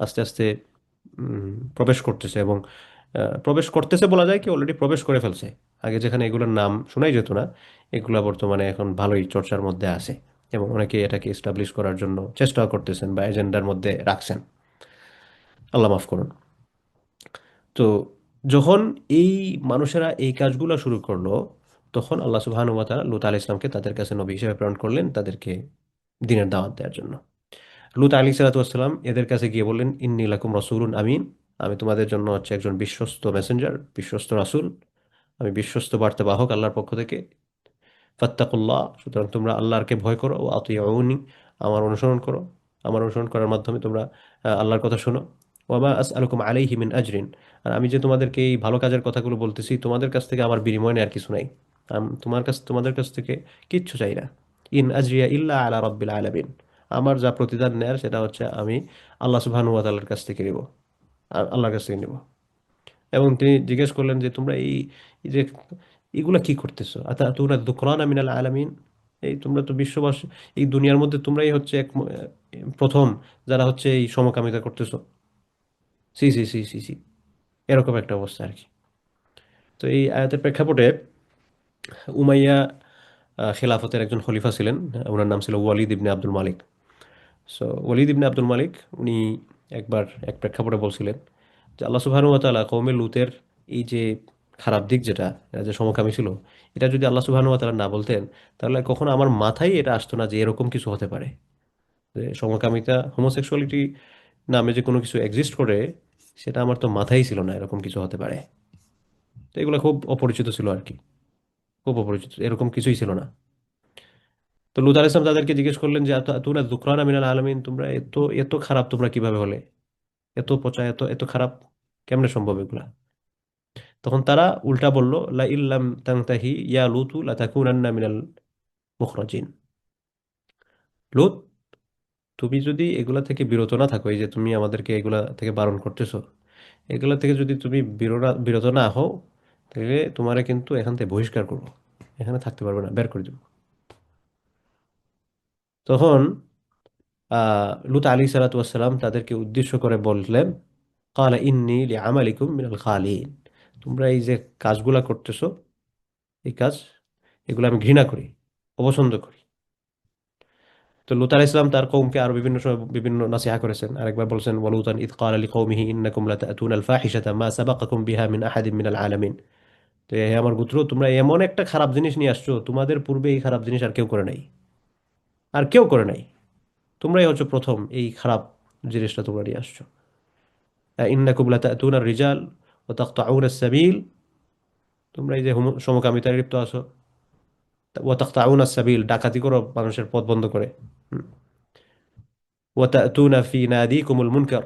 আস্তে আস্তে প্রবেশ করতেছে, এবং প্রবেশ করতেছে বলা যায় কি, অলরেডি প্রবেশ করে ফেলছে। আগে যেখানে এগুলোর নাম শোনাই যেত না, এগুলা বর্তমানে এখন ভালোই চর্চার মধ্যে আছে, এবং অনেকে এটাকে এস্টাবলিশ করার জন্য চেষ্টাও করতেছেন বা এজেন্ডার মধ্যে রাখছেন। আল্লাহ মাফ করুন। তো যখন এই মানুষেরা এই কাজগুলো শুরু করলো, তখন আল্লাহ সুবহানাহু ওয়া তাআলা লূত আলাইহিস সালামকে তাদের কাছে নবী হিসেবে প্রেরণ করলেন, তাদেরকে দ্বীনের দাওয়াত দেওয়ার জন্য। লূত আলাইহিস সালাতু ওয়াস সালাম এদের কাছে গিয়ে বললেন, ইন্নী লাকুম রাসূলুন আমিন, আমি তোমাদের জন্য হচ্ছে একজন বিশ্বস্ত মেসেঞ্জার, বিশ্বস্ত রাসূল, আমি বিশ্বস্ত বার্তাবাহক আল্লাহর পক্ষ থেকে। ফাত্তাকুল্লাহ, সুতরাং তোমরা আল্লাহকে ভয় করো, ও আতিউনি, আমার অনুসরণ করো, আমার অনুসরণ করার মাধ্যমে তোমরা আল্লাহর কথা শোনো। ওয়ামা আসআলুকুম আলাইহি মিন আজরিন, আর আমি যে তোমাদেরকে এই ভালো কাজের কথাগুলো বলতেছি তোমাদের কাছ থেকে আমার বিনিময় নেই আর কিছু নাই। তোমাদের কাছ থেকে কিচ্ছু চাই না। ইন আজরিয়া ইল্লা আলা রাব্বিল আলামিন, আমার যা প্রতিদান নেয়ার সেটা হচ্ছে আমি আল্লাহ সুবহানাহু ওয়া তাআলার কাছ থেকে নিব, আল্লাহর কাছ থেকে নিব। এবং তিনি জিজ্ঞেস করলেন যে তোমরা এই যে এগুলা কি করতেছো, আতাতুনা যুকরানা মিনাল আলামিন, এই তোমরা তো বিশ্ববাসী, এই দুনিয়ার মধ্যে তোমরাই হচ্ছে প্রথম যারা হচ্ছে এই সমকামিতা করতেছো। সি সি সি সি সি, এরকম একটা অবস্থা আর কি। তো এই আয়াতের প্রেক্ষাপটে উমাইয়া খেলাফতের একজন খলিফা ছিলেন, ওনার নাম ছিল ওয়ালিদ ইবনে আব্দুল মালিক। সো ওয়ালিদ ইবনে আব্দুল মালিক উনি একবার এক প্রেক্ষাপটে বলছিলেন যে আল্লাহ সুবহানাহু ওয়া তাআলা কওমে লুতের এই যে খারাপ দিক যেটা, এরা যে সমকামী ছিল, এটা যদি আল্লাহ সুবহানাহু ওয়া তাআলা না বলতেন তাহলে কখনো আমার মাথায় এটা আসতো না যে এরকম কিছু হতে পারে, যে সমকামিতা হোমোসেক্সুয়ালিটি নামে যে কোনো কিছু এক্সিস্ট করে, সেটা আমার তো মাথায় ছিল না এরকম কিছু হতে পারে। তো এগুলো খুব অপরিচিত ছিল আর কি, খুব অপরিচিত, এরকম কিছুই ছিল না। তো লুত আলাইহিস সালাম তাদেরকে জিজ্ঞেস করলেন যে তোমরা যুকরানা মিনাল আলামিন, তোমরা এত এত খারাপ তোমরা কিভাবে হলে, এত পচা, এত এত খারাপ, কেমনে সম্ভব এগুলা? তখন তারা উল্টা বলল, লা ইল্লাম তানতাহি ইয়া লুতু লাতাকুনান্না মিনাল মুখরাজিন। লুত, তুমি যদি এগুলা থেকে বিরত না থাকো, এই যে তুমি আমাদেরকে এগুলা থেকে বারণ করতেছো, এগুলা থেকে যদি তুমি বিরত না হও, তাহলে তোমারে কিন্তু এখান থেকে বহিষ্কার করবো, এখানে থাকতে পারবে না, বের করে দেবো। তখন লুত আলী সালাতাম তাদেরকে উদ্দেশ্য করে বললেন, কালা ইন্নী লিআমালিকুম মিনাল খালিন, তোমরা এই যে কাজগুলা করতেছো, এই কাজ, এগুলো আমি ঘৃণা করি, অপছন্দ করি। তো লুত আলাইহিস সালাম তার কওমকে আরো বিভিন্ন সময় বিভিন্ন নাসিহা করেছেন। আরেকবার বলছেন, ওয়ালুতান ইয ক্বালা লিকাওমিহি ইন্নাকুম লাতাতুনাল ফাহিশাতা মা সাবাকাকুম বিহা মিন আহাদিন মিনাল আলামিন। তো হে আমার গোত্র, তোমরা এমন একটা খারাপ জিনিস নিয়ে আসছো, তোমাদের পূর্বে এই খারাপ জিনিস আর কেউ করে নাই, আর কেউ করে নাই, তোমরাই হচ্ছে প্রথম এই খারাপ জিনিসটা তোমরা নিয়ে আসছো। ইন্নাকুম লাতাতুনার রিজাল ওয়া তাকতাউনাস সাবিল, তোমরা এই যে সমকামিতায় লিপ্ত আছো, ওয়া তাকতাউনাস সাবিল, ডাকাতি করো মানুষের পথ বন্ধ করে, ওয়া তাতুনা ফি নাদিকুমুল মুনকার,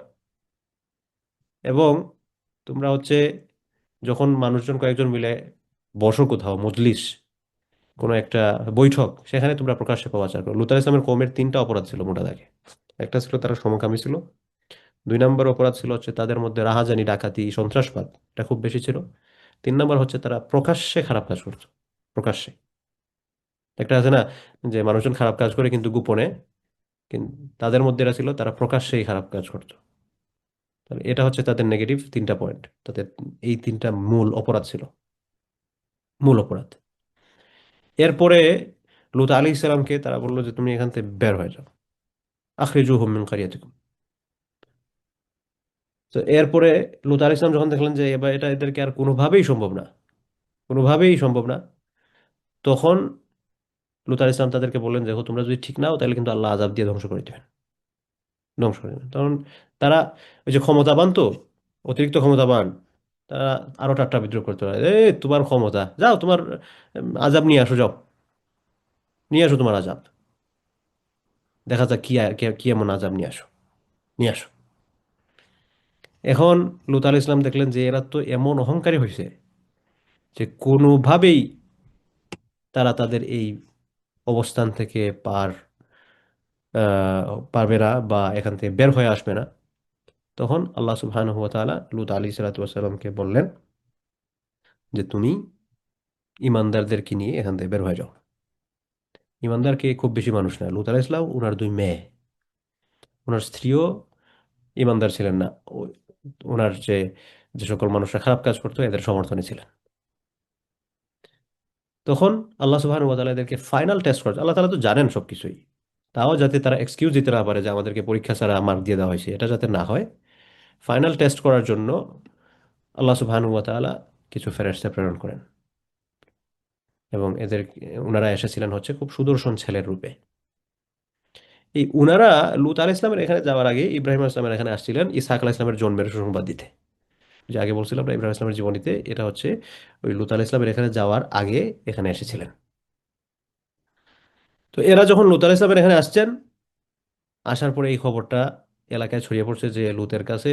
এবং তোমরা হচ্ছে যখন মানুষজন কয়েকজন মিলে বসো কোথাও মজলিস, কোনো একটা বৈঠক, সেখানে তোমরা প্রকাশ্যে পাওয়াচার করো। লুত আলাইহিস সালামের কওমের তিনটা অপরাধ ছিল মোটা দাগে। একটা ছিল তারা সমকামী ছিল, দুই নম্বর অপরাধ ছিল হচ্ছে তাদের মধ্যে রাহাজানি, ডাকাতি, সন্ত্রাসবাদ, এটা খুব বেশি ছিল। তিন নম্বর হচ্ছে তারা প্রকাশ্যে খারাপ কাজ করতো, প্রকাশ্যে। একটা আছে না যে মানুষজন খারাপ কাজ করে কিন্তু গোপনে, কিন্তু তাদের মধ্যে এটা ছিল তারা প্রকাশ্যেই খারাপ কাজ করতো। তাহলে এটা হচ্ছে তাদের নেগেটিভ তিনটা পয়েন্ট, তাদের এই তিনটা মূল অপরাধ ছিল, মূল অপরাধ। এরপরে লুত আলী ইসলামকে তারা বললো যে তুমি এখান থেকে বের হয়ে যাও, আখরিজুহুম মিন কারিয়াতিকুম। তো এরপরে লুত আলী ইসলাম যখন দেখলেন যে এবার এটা এদেরকে আর কোনোভাবেই সম্ভব না, কোনোভাবেই সম্ভব না, তখন লুত আলী ইসলাম তাদেরকে বললেন, দেখো তোমরা যদি ঠিক নাও তাহলে কিন্তু আল্লাহ আযাব দিয়ে ধ্বংস করে দেবেন, ধ্বংস করে দেবেন। তখন তারা ওই যে ক্ষমতাবান তো, অতিরিক্ত ক্ষমতাবান, তারা আরো ঠাট্টা বিদ্রুপ করতে পারে, এ তোমার ক্ষমতা, যাও তোমার আযাব নিয়ে আসো, যাও নিয়ে আসো তোমার আযাব, দেখা যাক কি এমন আযাব নিয়ে আসো, নিয়ে আসো। এখন লুত আলাইহিস ইসলাম দেখলেন যে এরা তো এমন অহংকারী হয়েছে যে কোনোভাবেই তারা তাদের এই অবস্থান থেকে পারবে না, বা এখান থেকে বের হয়ে আসবে না। তখন আল্লাহ সুবহানাহু ওয়া তাআলা লুত আলাইহিস সালাতু ওয়াস সালামকে বললেন যে তুমি ইমানদারদেরকে নিয়ে এখান থেকে বের হয়ে যাও। ইমানদারকে খুব বেশি মানুষ না, লুত আলাইহিস সালাম ওনার দুই মেয়ে, ওনার স্ত্রীও ইমানদার ছিলেন না। ওনার যে সকল মানুষরা খারাপ কাজ করতো এদের সমর্থনে ছিলেন। তখন আল্লাহ সুবহানাহু ওয়া তাআলা এদেরকে ফাইনাল টেস্ট করেছে। আল্লাহ তাআলা তো জানেন সবকিছুই, তাও যাতে তারা এক্সকিউজ দিতে না পারে যে আমাদেরকে পরীক্ষা ছাড়া মার্ক দিয়ে দেওয়া হয়েছে, এটা যাতে না হয়, ফাইনাল টেস্ট করার জন্য আল্লাহ সুবহানাহু ওয়া তাআলা কিছু ফেরেশতা প্রেরণ করেন। এবং উনারা এসেছিলেন হচ্ছে খুব সুদর্শন ছেলের রূপে। এই উনারা লূত আলাইহিস ইসলামের এখানে যাওয়ার আগে ইব্রাহিম আলাইহিস ইসলামের এখানে আসছিলেন ইসহাক আলাইহিস ইসলামের জন্মের সুসংবাদ দিতে। যে আগে বলছিলাম না ইব্রাহিম ইসলামের জীবনীতে, এটা হচ্ছে ওই লূত আলাইহিস ইসলামের এখানে যাওয়ার আগে এখানে এসেছিলেন। তো এরা যখন লূত আলাইহিস ইসলামের এখানে আসছেন, আসার পরে এই খবরটা এলাকায় ছড়িয়ে পড়ছে যে লূতের কাছে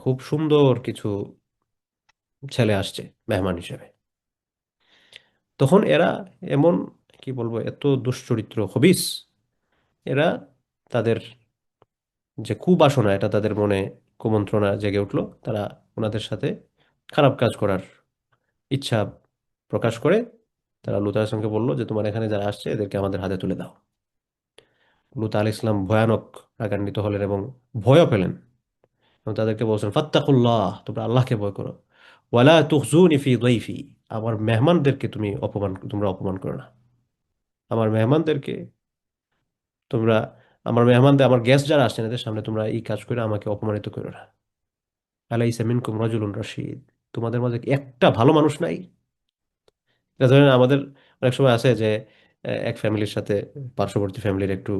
খুব সুন্দর কিছু ছেলে আসছে মেহমান হিসেবে। তখন এরা এমন, কি বলবো, এত দুশ্চরিত্র খবিস। এরা তাদের যে কুবাসনা, এটা তাদের মনে কুমন্ত্রণা জেগে উঠলো। তারা ওনাদের সাথে খারাপ কাজ করার ইচ্ছা প্রকাশ করে তারা লুত আলাইহিসসালামকে বললো যে তোমার এখানে যারা আসছে এদেরকে আমাদের হাতে তুলে দাও। লুত আলাইহিস সালাম ভয়ানক রাগান্বিত হলেন এবং ভয়ও পেলেন, এবং তাদেরকে বলছেন ফাত্তাকুল্লাহ, তোমরা আল্লাহকে ভয় করো। ওয়ালা তুখজুনি ফি যায়ফি, আমার মেহমানদেরকে তোমরা অপমান করো না। আমার মেহমানদেরকে তোমরা আমার গেস্ট যারা আসছেন এদের সামনে তোমরা এই কাজ করে আমাকে অপমানিত করো না। আলাইসা মিনকুম রাজুলুন রশিদ, তোমাদের মাঝে কি একটা ভালো মানুষ নাই? এটা ধরেন আমাদের অনেক সময় আছে যে এক ফ্যামিলির সাথে পার্শ্ববর্তী ফ্যামিলির একটু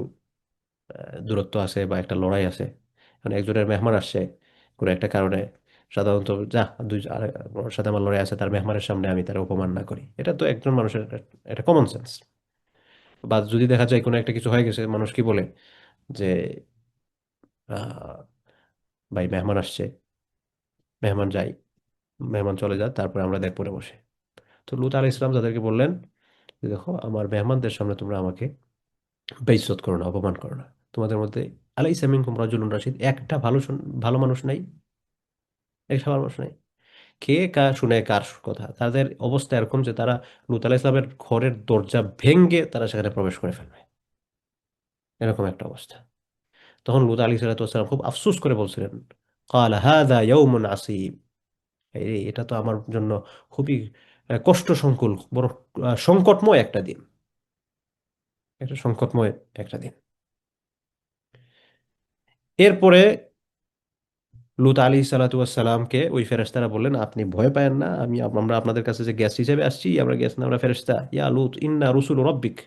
দূরত্ব আছে বা একটা লড়াই আছে। মানে একজনের মেহমান আসছে কোনো একটা কারণে, সাধারণত যা ওর সাথে আমার লড়াই আছে, তার মেহমানের সামনে আমি তার অপমান না করি। এটা তো একজন মানুষের একটা কমন সেন্স। বা যদি দেখা যায় কোনো একটা কিছু হয়ে গেছে, মানুষ কি বলে যে আহ, ভাই মেহমান আসছে, মেহমান যাই, মেহমান চলে যায়, তারপরে আমরা দেখ পরে বসে। তো লুত আলাইহিস সালাম তাদেরকে বললেন যে দেখো, আমার মেহমানদের সামনে তোমরা আমাকে বেইজ্জত করো না, অপমান করো না। তোমাদের মধ্যে আলাইসা মিনকুম রাজুলুন রাশিদ, একটা ভালো মানুষ নাই? একটা ভালো মানুষ নাই? কে শুনে কার কথা? তাদের অবস্থা এরকম যে তারা লুত আলাইহিস সালামের ঘরের দরজা ভেঙ্গে তারা সেখানে প্রবেশ করে ফেলবে, এরকম একটা অবস্থা। তখন লুত আলাইহিস সালাম খুব আফসোস করে বলছিলেন, قال هذا يوم عصيب, এটা তো আমার জন্য খুবই কষ্ট সংকুল, বড় সংকটময় একটা দিন, একটা সংকটময় একটা দিন। এরপরে লুত আলী সালাতামকে ওই ফেরেশতারা বললেন, আপনি ভয় পায়েন না, আমরা আপনাদের কাছে যে গ্যাস হিসেবে আসছি, আমরা গ্যাস না, আমরা ফেরেশতা। ইয়া লুত ইন্না রুসুল রব্বিক,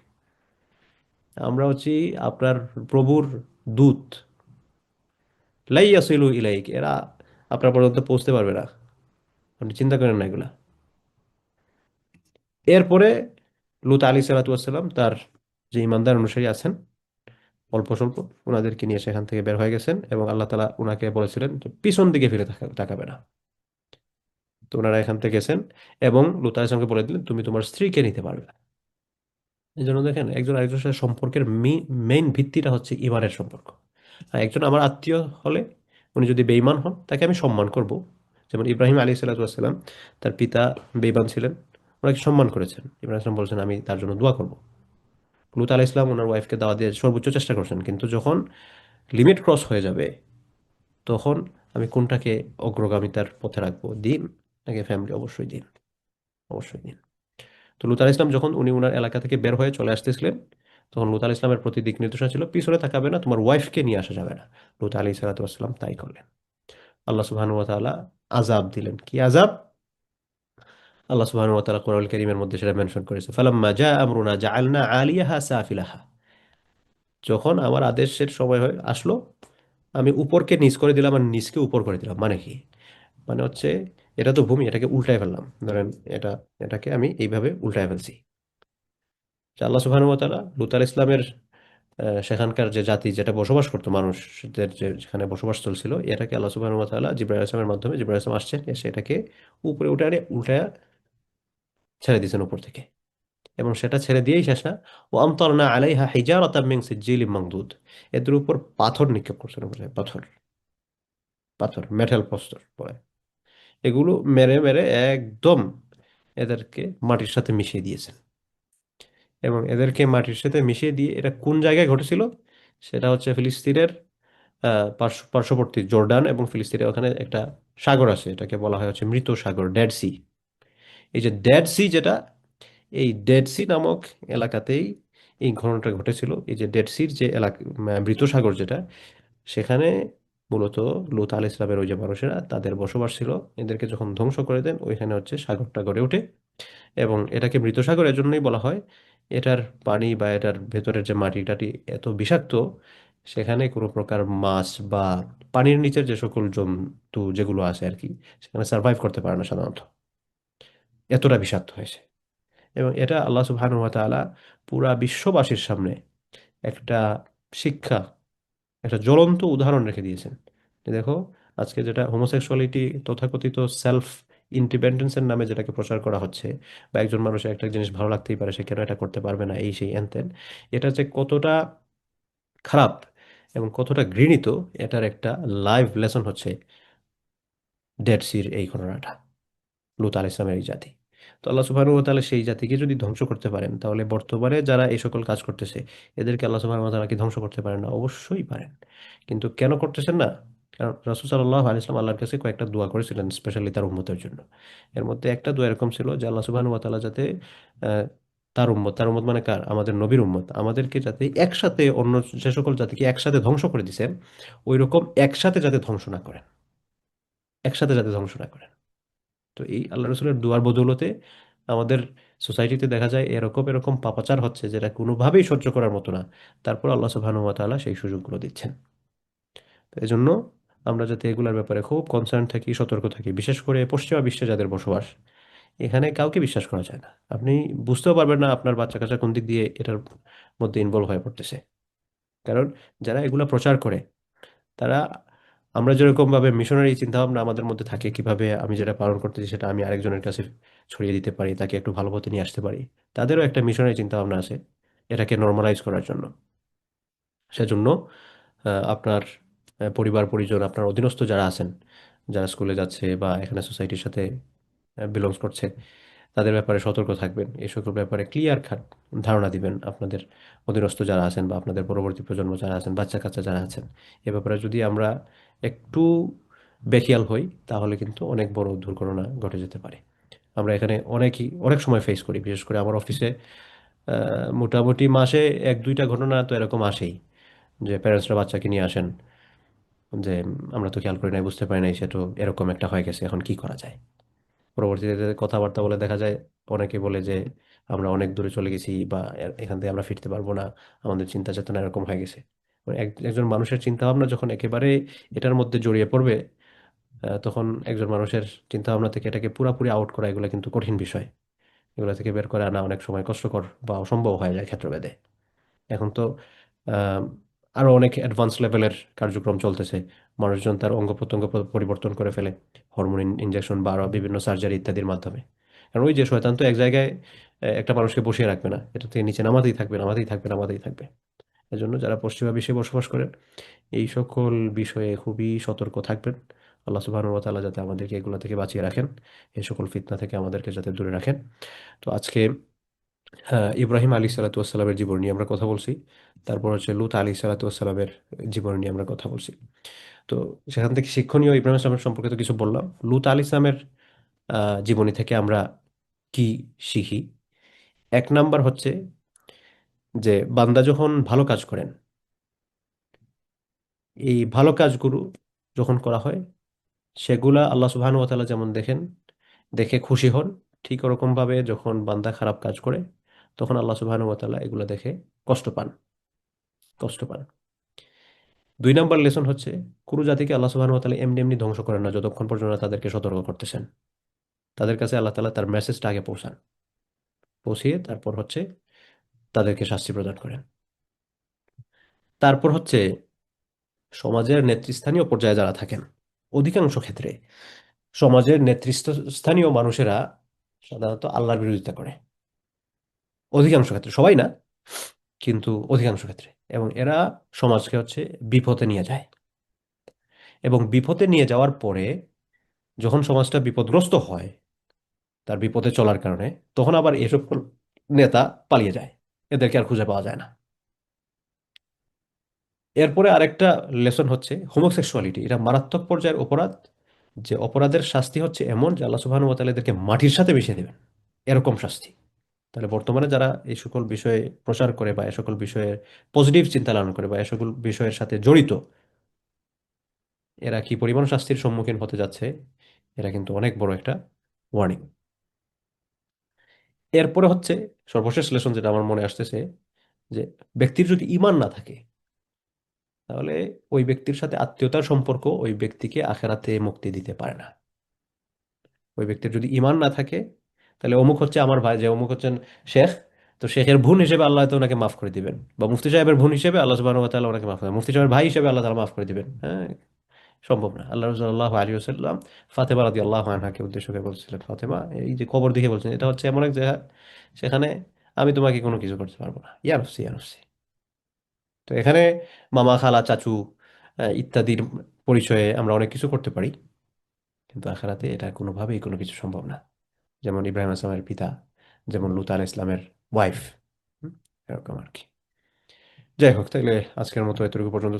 আমরা হচ্ছি আপনার প্রভুর দূত। লাই ইয়াসিলু ইলাইক, এরা আপনার পর্যন্ত পৌঁছতে পারবে না, আপনি চিন্তা করেন না এগুলা। এরপরে লুত আলী সালাতাম তার যে ইমানদার অনুসারী আছেন অল্প স্বল্প, ওনাদেরকে নিয়ে সেখান থেকে বের হয়ে গেছেন, এবং আল্লাহ তালা ওনাকে বলেছিলেন যে পিছন দিকে ফিরে তাকাবে না। তো ওনারা এখান থেকে গেছেন, এবং লুত আলাইহিস সালামকে বলে দিলেন তুমি তোমার স্ত্রীকে নিতে পারবে না। এই জন্য দেখেন, একজন আরেকজনের সাথে সম্পর্কের মেইন ভিত্তিটা হচ্ছে ইমানের সম্পর্ক। আর একজন আমার আত্মীয় হলে, উনি যদি বেঈমান হন তাকে আমি সম্মান করব। যেমন ইব্রাহিম আলী সাল্লাম, তার পিতা বেঈমান ছিলেন, ওনাকে সম্মান করেছেন। ইব্রাহিম ইসলাম বলছেন আমি তার জন্য দোয়া করব। লুত আলাইহিস সালাম ওনার ওয়াইফকে দাওয়াত দিয়ে সর্বোচ্চ চেষ্টা করছেন, কিন্তু যখন লিমিট ক্রস হয়ে যাবে তখন আমি কোনটাকে অগ্রগামিতার পথে রাখবো, দিন নাকি ফ্যামিলি? অবশ্যই দিন, অবশ্যই দিন। তো লুত আলাইহিস সালাম যখন উনি ওনার এলাকা থেকে বের হয়ে চলে আসতেছিলেন, তখন লুত আলাইহিস সালামের প্রতি দিক নির্দেশনা ছিল পিছনে তাকাবে না, তোমার ওয়াইফকে নিয়ে আসা যাবে না। লুত আলাইহিস সালাম তাই করলেন। আল্লাহ সুবহানাহু ওয়া তাআলা আযাব দিলেন। কি আযাব? আল্লাহ সুবহানাহু ওয়া তাআলা কোরআনুল কারীমের মধ্যে সেটা মেনশন করেছে, ফালাম্মা জা আমরুনা জাআলনা আলিয়াহা সাফিলাহা, যখন আমার আদেশের সময় আসলো, আমি উপরকে নিচ করে দিলাম আর নিচকে উপর করে দিলাম। মানে কি? মানে হচ্ছে, এটা তো ভূমি, এটাকে উল্টায় ফেললাম, ধরেন এটা, এটাকে আমি এইভাবে উল্টায় ফেলছি। যে আল্লাহ সুবহানাহু ওয়া তাআলা লূত আলাইহিস ইসলামের সেখানকার যে জাতি যেটা বসবাস করতো, মানুষদের যে যেখানে বসবাস চলছিল, এটাকে আল্লাহ সুবহানাহু ওয়া তাআলা জিবরাইল আলাইহিস সালামের মাধ্যমে, জিবরাইল আলাইহিস সালাম আসছেন, এসে এটাকে উপরে উঠায় উল্টায় ছেড়ে দিয়েছেন উপর থেকে। এবং সেটা ছেড়ে দিয়েই শেষ না, ও আমতারনা আলাইহা হিজারাতাম মিন সিজ্জিলিম মানদুদ, এদের উপর পাথর নিক্ষেপ করছেন উপরে, পাথর, পাথর মেটাল প্রস্তর পরে, এগুলো মেরে মেরে একদম এদেরকে মাটির সাথে মিশিয়ে দিয়েছেন। এবং এদেরকে মাটির সাথে মিশিয়ে দিয়ে, এটা কোন জায়গায় ঘটেছিল? সেটা হচ্ছে ফিলিস্তিনের পার্শ্ববর্তী জর্ডান এবং ফিলিস্তিনের ওখানে একটা সাগর আছে, এটাকে বলা হয় হচ্ছে মৃত সাগর, ডেড সি। এই যে ডেড সি যেটা, এই ডেড সি নামক এলাকাতেই এই ঘটনাটা ঘটেছিল। এই যে ডেড সির যে এলাকা, মৃত সাগর যেটা, সেখানে মূলত লূত আলাইহিস সালামের ওই যে মানুষেরা, তাদের বসবাস ছিল। এদেরকে যখন ধ্বংস করে দেন, ওইখানে হচ্ছে সাগরটা গড়ে ওঠে। এবং এটাকে মৃত সাগর এজন্যই বলা হয়, এটার পানি বা এটার ভেতরের যে মাটি টাটি এত বিষাক্ত, সেখানে কোনো প্রকার মাছ বা পানির নিচের যে সকল জন্তু যেগুলো আছে আর কি, সেখানে সার্ভাইভ করতে পারে না সাধারণত, এতটা বিষাক্ত হয়েছে। এবং এটা আল্লাহ সুবহানাহু ওয়া তাআলা পুরা বিশ্ববাসীর সামনে একটা শিক্ষা, একটা জ্বলন্ত উদাহরণ রেখে দিয়েছেন যে দেখো, আজকে যেটা হোমোসেক্সুয়ালিটি, তথাকথিত সেলফ ইন্ডিপেন্ডেন্সের নামে যেটাকে প্রচার করা হচ্ছে, বা একজন মানুষের একটা জিনিস ভালো লাগতেই পারে, সে কেন এটা করতে পারবে না, এই সেই এনতেন, এটা যে কতটা খারাপ এবং কতটা ঘৃণিত, এটার একটা লাইভ লেসন হচ্ছে ডেড সির এই ঘটনাটা, লূত আলাইহিস সালামের এই জাতি। তো আল্লাহ সুবহানাহু ওয়া তাআলা সেই জাতিকে যদি ধ্বংস করতে পারেন, তাহলে বর্তমানে যারা এই সকল কাজ করতেছে, এদেরকে আল্লাহ সুবহানাহু ওয়া তাআলা কি ধ্বংস করতে পারেন না? অবশ্যই পারেন। কিন্তু কেন করতেছেন না? কারণ রাসূল সাল্লাল্লাহু আলাইহি ওয়াসাল্লাম আল্লাহর কাছে কয়েকটা দোয়া করেছিলেন স্পেশালি তার উম্মতের জন্য। এর মধ্যে একটা দোয়া এরকম ছিল যে আল্লাহ সুবহানাহু ওয়া তাআলা যাতে আহ, তার উম্মত মানে কার? আমাদের নবীর উম্মত, আমাদেরকে যাতে একসাথে অন্য যে সকল জাতিকে একসাথে ধ্বংস করে দিয়েছেন, ওই রকম একসাথে যাতে ধ্বংস না করেন, একসাথে যাতে ধ্বংস না করেন। তো এই আল্লাহ রসুলের দুয়ার বদৌলতে আমাদের সোসাইটিতে দেখা যায় এরকম এরকম পাপাচার হচ্ছে যেটা কোনোভাবেই সহ্য করার মতো না। তারপর আল্লাহ সুবহানাহু ওয়া তাআলা সেই সুযোগগুলো দিচ্ছেন। তো এই জন্য আমরা যাতে এগুলোর ব্যাপারে খুব কনসার্ন থাকি, সতর্ক থাকি, বিশেষ করে পশ্চিমা বিশ্বে যাদের বসবাস, এখানে কাউকে বিশ্বাস করা যায় না। আপনি বুঝতেও পারবেন না আপনার বাচ্চা কাচ্চা কোন দিক দিয়ে এটার মধ্যে ইনভলভ হয়ে পড়তেছে। কারণ যারা এগুলা প্রচার করে, তারা, আমরা যেরকম ভাবে মিশনারি চিন্তা ভাবনা আমাদের মধ্যে থাকে, কিভাবে আমি যেটা পালন করতেছি সেটা আমি আরেকজনের কাছে ছড়িয়ে দিতে পারি, তাকে একটু ভালো পথে নিয়ে আসতে পারি, তাদেরও একটা মিশনারি চিন্তা ভাবনা আছে এটাকে নর্মালাইজ করার জন্য। সেজন্য আপনার পরিবার পরিজন, আপনার অধীনস্থ যারা আছেন, যারা স্কুলে যাচ্ছে বা এখানে সোসাইটির সাথে বিলংস করছে, তাদের ব্যাপারে সতর্ক থাকবেন, এই সকল ব্যাপারে ক্লিয়ার খাট ধারণা দিবেন আপনাদের অধীনস্থ যারা আছেন বা আপনাদের পরবর্তী প্রজন্ম যারা আছেন, বাচ্চা কাচ্চা যারা আছেন। এ ব্যাপারে যদি আমরা একটু বেখিয়াল হই, তাহলে কিন্তু অনেক বড় দুর্ঘটনা ঘটে যেতে পারে। আমরা এখানে অনেক সময় ফেস করি, বিশেষ করে আমার অফিসে মোটামুটি মাসে এক দুইটা ঘটনা তো এরকম আসেই, যে প্যারেন্টসরা বাচ্চাকে নিয়ে আসেন যে আমরা তো খেয়াল করি নাই, বুঝতে পারি নাই, সে তো এরকম একটা হয়ে গেছে, এখন কি করা যায়। পরবর্তীতে কথাবার্তা বলে দেখা যায় অনেকে বলে যে আমরা অনেক দূরে চলে গেছি, বা এখান থেকে আমরা ফিরতে পারবো না, আমাদের চিন্তা চেতনা এরকম হয়ে গেছে। মানে একজন মানুষের চিন্তা ভাবনা যখন একেবারে এটার মধ্যে জড়িয়ে পড়বে, তখন একজন মানুষের চিন্তা ভাবনা থেকে এটাকে পুরাপুরি আউট করা, এগুলো কিন্তু কঠিন বিষয়। এগুলো থেকে বের করে আনা অনেক সময় কষ্টকর বা অসম্ভব হয়ে যায় ক্ষেত্রভেদে। এখন তো আহ, আরো অনেক অ্যাডভান্স লেভেলের কার্যক্রম চলতেছে। মানুষজন তার অঙ্গ প্রত্যঙ্গ পরিবর্তন করে ফেলে হরমোন ইনজেকশন বা আরো বিভিন্ন সার্জারি ইত্যাদির মাধ্যমে। কারণ ওই যে শয়তান তো এক জায়গায় একটা মানুষকে বসিয়ে রাখবে না, এটা থেকে নিচে নামাতেই থাকবে, নামাতেই থাকবে, নামাতেই থাকবে। এজন্য যারা পশ্চিমা বিশ্বে বসবাস করেন, এই সকল বিষয়ে খুবই সতর্ক থাকবেন। আল্লাহ সুবহানাহু ওয়া তাআলা যাতে আমাদেরকে এগুলো থেকে বাঁচিয়ে রাখেন, এই সকল ফিতনা থেকে আমাদেরকে যাতে দূরে রাখেন। তো আজকে ইব্রাহিম আলী সালাতামের জীবন নিয়ে আমরা কথা বলছি। তারপর হচ্ছে লুত আলী সালাতামের জীবন নিয়ে আমরা কথা বলছি। তো সেখান থেকে শিক্ষণীয় ইব্রাহিম ইসলামের সম্পর্কে তো কিছু বললাম। লুত আলী ইসলামের জীবনী থেকে আমরা কি শিখি? এক নাম্বার হচ্ছে যে বান্দা যখন ভালো কাজ করেন, এই ভালো কাজগুলো যখন করা হয়, সেগুলা আল্লাহ সুবহানাহু ওয়া তাআলা যেমন দেখেন, দেখে খুশি হন, ঠিক ওরকম ভাবে যখন বান্দা খারাপ কাজ করে, তখন আল্লাহ সুবহানাহু ওয়া তাআলা এগুলো দেখে কষ্ট পান, কষ্ট পান। দুই নাম্বার লেসন হচ্ছে, কোনো জাতিকে আল্লাহ সুবহানাহু ওয়া তাআলা এমনি এমনি ধ্বংস করেন না যতক্ষণ পর্যন্ত না তাদেরকে সতর্ক করতেছেন। তাদের কাছে আল্লাহ তাআলা তার মেসেজটা আগে পৌঁছান, পৌঁছিয়ে তারপর হচ্ছে তাদেরকে শাস্তি প্রদান করেন। তারপর হচ্ছে সমাজের নেতৃস্থানীয় পর্যায়ে যারা থাকেন, অধিকাংশ ক্ষেত্রে সমাজের নেতৃস্থানীয় মানুষেরা সাধারণত আল্লাহর বিরোধিতা করে। অধিকাংশ ক্ষেত্রে, সবাই না, কিন্তু অধিকাংশ ক্ষেত্রে। এবং এরা সমাজকে হচ্ছে বিপথে নিয়ে যায়, এবং বিপথে নিয়ে যাওয়ার পরে যখন সমাজটা বিপদগ্রস্ত হয় তার বিপথে চলার কারণে, তখন আবার এসব নেতা পালিয়ে যায়, এদেরকে আর খুঁজে পাওয়া যায় না। এরপরে আরেকটা লেসন হচ্ছে হোমোসেক্সুয়ালিটি, এটা মারাত্মক পর্যায়ের অপরাধ, যে অপরাধের শাস্তি হচ্ছে এমন যে আল্লাহ সুবহানাহু ওয়া তাআলা এদেরকে মাটির সাথে মিশিয়ে দেবেন, এরকম শাস্তি। তাহলে বর্তমানে যারা এই সকল বিষয়ে প্রচার করে বা এ সকল বিষয়ে পজিটিভ চিন্তা লালন করে বা এ সকল বিষয়ের সাথে জড়িত, এরা কি পরিমাণ শাস্তির সম্মুখীন হতে যাচ্ছে, এরা কিন্তু অনেক বড় একটা ওয়ার্নিং। এরপরে হচ্ছে সর্বশেষ লেসন যেটা আমার মনে আসতেছে, যে ব্যক্তির যদি ঈমান না থাকে, তাহলে ওই ব্যক্তির সাথে আত্মীয়তার সম্পর্ক ওই ব্যক্তিকে আখেরাতে মুক্তি দিতে পারে না। ওই ব্যক্তির যদি ঈমান না থাকে, তাহলে অমুক হচ্ছে আমার ভাই, যে অমুক হচ্ছেন শেখ, তো শেখের বোন হিসেবে আল্লাহ তো ওনাকে মাফ করে দিবেন, বা মুফতি সাহেবের বোন হিসেবে আল্লাহ সুবহানাহু ওয়া তাআলা ওনাকে মাফ করে, মুফতি সাহেবের ভাই হিসেবে আল্লাহ তাআলা মাফ করে দিবেন। হ্যাঁ, সম্ভব না। আল্লাহ রাসূল সাল্লাল্লাহু আলাইহি ওয়াসাল্লাম ফাতেমা রাদিয়াল্লাহু আনহাকে উদ্দেশ্য করে বলছিলেন, ফাতেমা এই যে কবর দেখে বলছেন, এটা হচ্ছে এমন এক জায়গা, সেখানে আমি তোমাকে কোনো কিছু করতে পারবো না, ইয়া নফসি ইয়া নফসি। তো এখানে মামা, খালা, চাচু ইত্যাদির পরিচয়ে আমরা অনেক কিছু করতে পারি, কিন্তু আখিরাতে এটা কোনোভাবেই কোনো কিছু সম্ভব না। যেমন ইব্রাহিম আসলামের পিতা, যেমন লুত আলাইহিস ইসলামের ওয়াইফ, এরকম আর কি। যাই হোক, তাইলে আজকের মতো এতটুকু পর্যন্ত